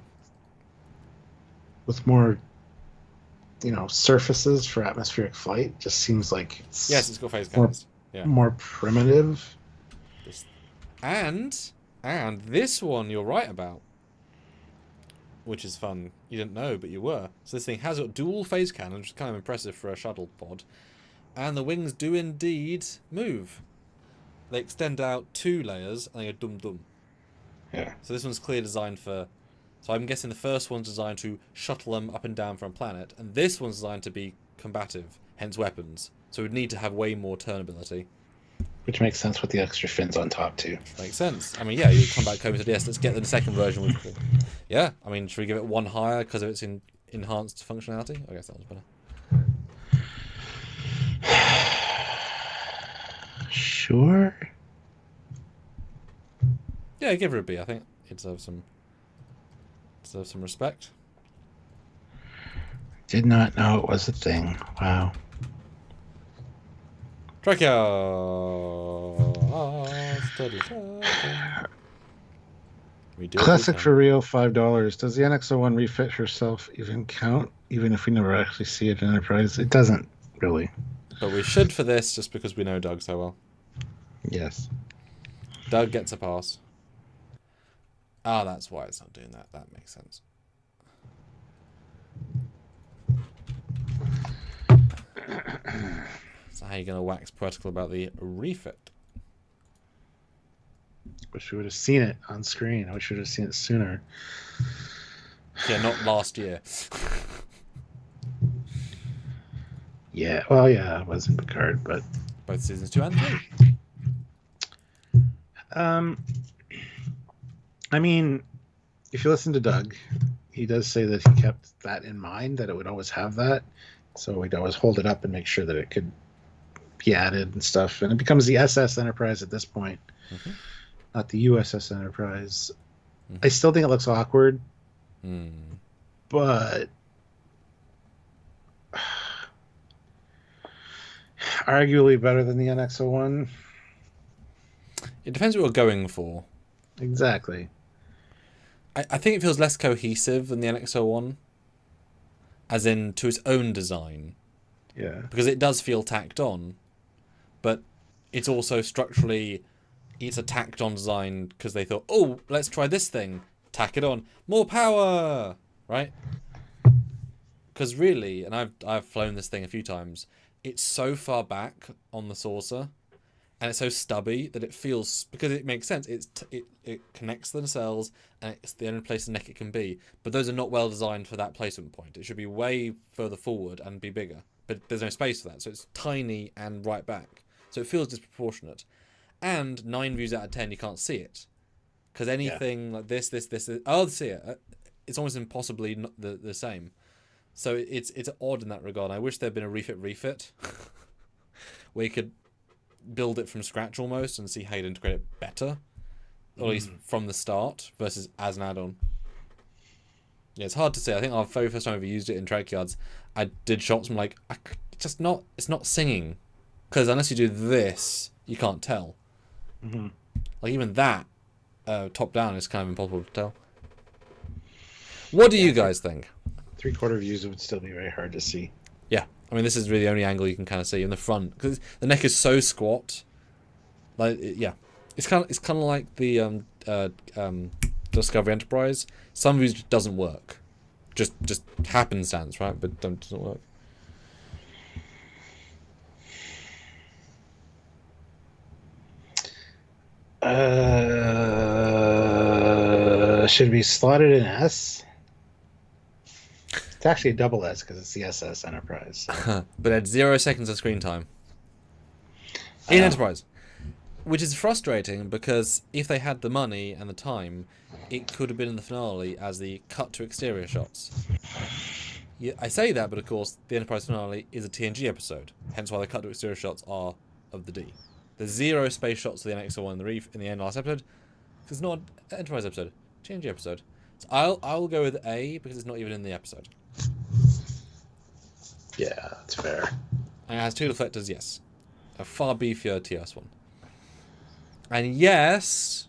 With more, surfaces for atmospheric flight, just seems like it's got phase cannons. More primitive. And this one you're right about, which is fun. You didn't know, but you were. So this thing has got dual phase cannon, which is kind of impressive for a shuttle pod, and the wings do indeed move. They extend out 2 layers and they go dum dum. Yeah. So this one's clearly designed for. So I'm guessing the first one's designed to shuttle them up and down from a planet, and this one's designed to be combative, hence weapons. So we'd need to have way more turnability. Which makes sense with the extra fins on top too. Makes sense. I mean, yeah, you come back home and said, yes, let's get the second version with. Yeah, I mean, should we give it 1 higher because of its enhanced functionality? I guess that was better. Sure. Yeah, give her a B. I think it deserves some respect. Did not know it was a thing. Wow. Trekyardians. Classic for real, $5. Does the NX-01 refit herself even count? Even if we never actually see it in Enterprise? It doesn't, really. But we should for this, just because we know Doug so well. Yes. Doug gets a pass. Ah, that's why it's not doing that. That makes sense. So how are you going to wax poetical about the refit? Wish we would have seen it on screen. I wish we would have seen it sooner. Yeah, not last year. Yeah, well, yeah, it was in Picard, but... Both seasons 2 and 3. I mean, if you listen to Doug, he does say that he kept that in mind, that it would always have that. So we'd always hold it up and make sure that it could be added and stuff. And it becomes the SS Enterprise at this point, not the USS Enterprise. I still think it looks awkward, but arguably better than the NX-01. It depends what you're going for. Exactly. I think it feels less cohesive than the NX-01, as in to its own design. Yeah. Because it does feel tacked on, but it's also structurally, it's a tacked on design because they thought, oh, let's try this thing, tack it on, more power, right? Because really, and I've flown this thing a few times, it's so far back on the saucer, and it's so stubby that it feels, because it makes sense, it connects the nacelles, and it's the only place the neck it can be. But those are not well designed for that placement point. It should be way further forward and be bigger. But there's no space for that, so it's tiny and right back. So it feels disproportionate. And 9 views out of 10, you can't see it. Because anything like this, I'll see it. It's almost impossibly not the same. So it's odd in that regard. I wish there'd been a refit, where you could build it from scratch almost and see how you'd integrate it better, or at least from the start versus as an add-on. Yeah, it's hard to say. I think our very first time I ever used it in Trekyards, I did shots from like, it's not singing, because unless you do this, you can't tell. Like even that top down, it's kind of impossible to tell. What do you guys think? 3/4 views would still be very hard to see. Yeah, I mean, this is really the only angle you can kind of see in the front because the neck is so squat. Like, yeah, it's kind of like the Discovery Enterprise. Some views just doesn't work, just happenstance, right? But doesn't work. Should be slotted in S. It's actually a double S because it's the SS Enterprise. So. But at 0 seconds of screen time in Enterprise, which is frustrating because if they had the money and the time, it could have been in the finale as the cut to exterior shots. Yeah, I say that, but of course the Enterprise finale is a TNG episode, hence why the cut to exterior shots are of the D. There's 0 space shots of the NX-01 in the reef in the end last episode because it's not an Enterprise episode, TNG episode. So I'll go with A because it's not even in the episode. Yeah, that's fair. And it has 2 deflectors, yes. A far beefier TS one. And yes,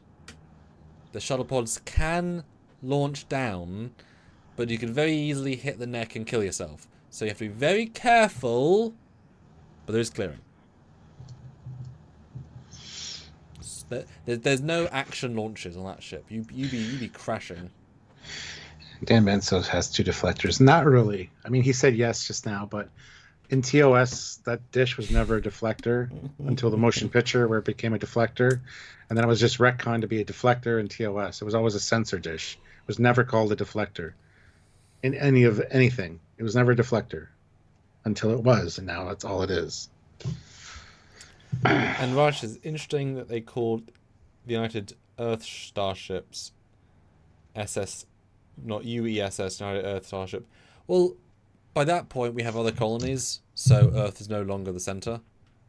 the shuttle pods can launch down, but you can very easily hit the neck and kill yourself. So you have to be very careful, but there is clearing. There's no action launches on that ship. You be crashing. Dan Benso has 2 deflectors. Not really. I mean, he said yes just now, but in TOS, that dish was never a deflector until the motion picture where it became a deflector. And then it was just retconned to be a deflector in TOS. It was always a sensor dish. It was never called a deflector in anything. It was never a deflector until it was, and now that's all it is. And Raj, it's interesting that they called the United Earth starships SS, not UESS, United Earth starship. Well, by that point we have other colonies, so Earth is no longer the center.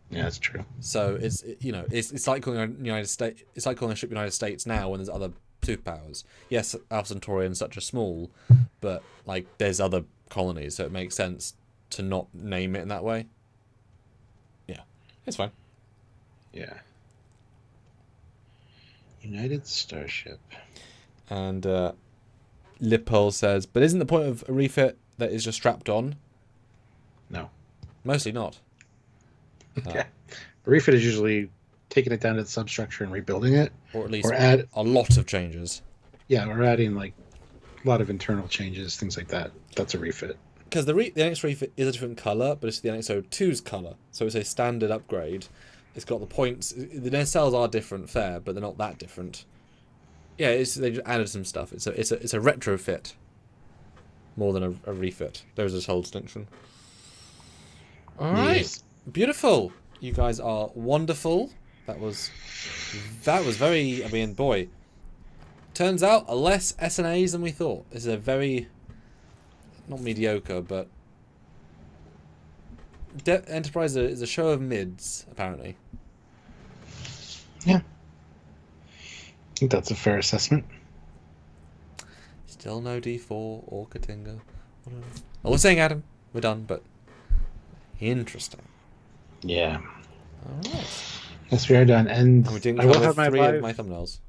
Yeah, that's true. So it's like calling a United States. It's like calling a ship United States now when there's other superpowers. Yes, Alpha Centauri and such are small, but like there's other colonies, so it makes sense to not name it in that way. Yeah, it's fine. Yeah. United Starship. And Lipol says, but isn't the point of a refit that is just strapped on? No. Mostly not. Yeah. A refit is usually taking it down to the substructure and rebuilding it. Or at least add a lot of changes. Yeah, we're adding like a lot of internal changes, things like that. That's a refit. Because the NX refit is a different colour, but it's the NX-02's colour. So it's a standard upgrade. It's got the points. The nacelles are different, fair, but they're not that different. Yeah, they just added some stuff. It's a retrofit more than a refit. There's this whole distinction. All right, yes. Beautiful. You guys are wonderful. That was very. I mean, boy, turns out less SNAs than we thought. This is a very not mediocre, but Enterprise is a show of mids, apparently. Yeah. I think that's a fair assessment. Still no D4 or Katinga. All we're saying, Adam, we're done, but interesting. Yeah. Alright. Yes, we are done. And we didn't I will have my three live... of my thumbnails.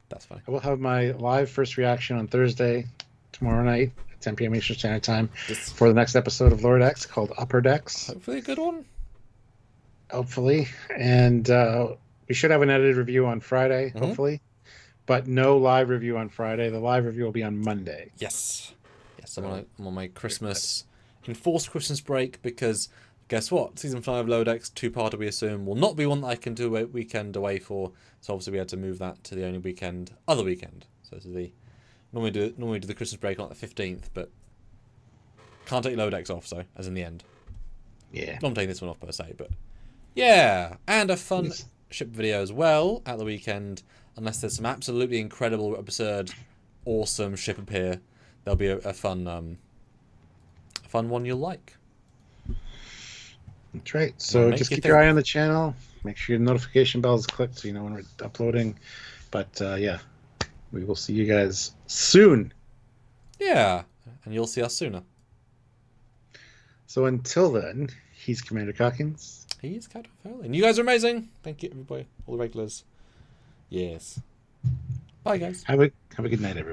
That's fine. I will have my live first reaction on Thursday, tomorrow night, at 10 p.m. Eastern Standard Time, for the next episode of Lower Decks called Upper Decks. Hopefully a good one. Hopefully. And we should have an edited review on Friday, hopefully. But no live review on Friday. The live review will be on Monday. Yes. Yes, I'm on my Christmas, enforced Christmas break, because guess what? Season 5 Lower Decks, 2-parter, we assume, will not be one that I can do a weekend away for. So obviously we had to move that to the only other weekend. So this is the normally do the Christmas break on like the 15th, but can't take Lower Decks off, so as in the end. Yeah. Not taking this one off per se, but yeah, and a fun ship video as well at the weekend. Unless there's some absolutely incredible, absurd, awesome ship appear, there'll be a fun one you'll like. That's right. So just keep your eye on the channel. Make sure your notification bell is clicked so you know when we're uploading. But yeah, we will see you guys soon. Yeah, and you'll see us sooner. So until then, he's Commander Calkins. He's Captain Foley. And you guys are amazing. Thank you, everybody. All the regulars. Yes. Bye, guys. Have a good night, everybody.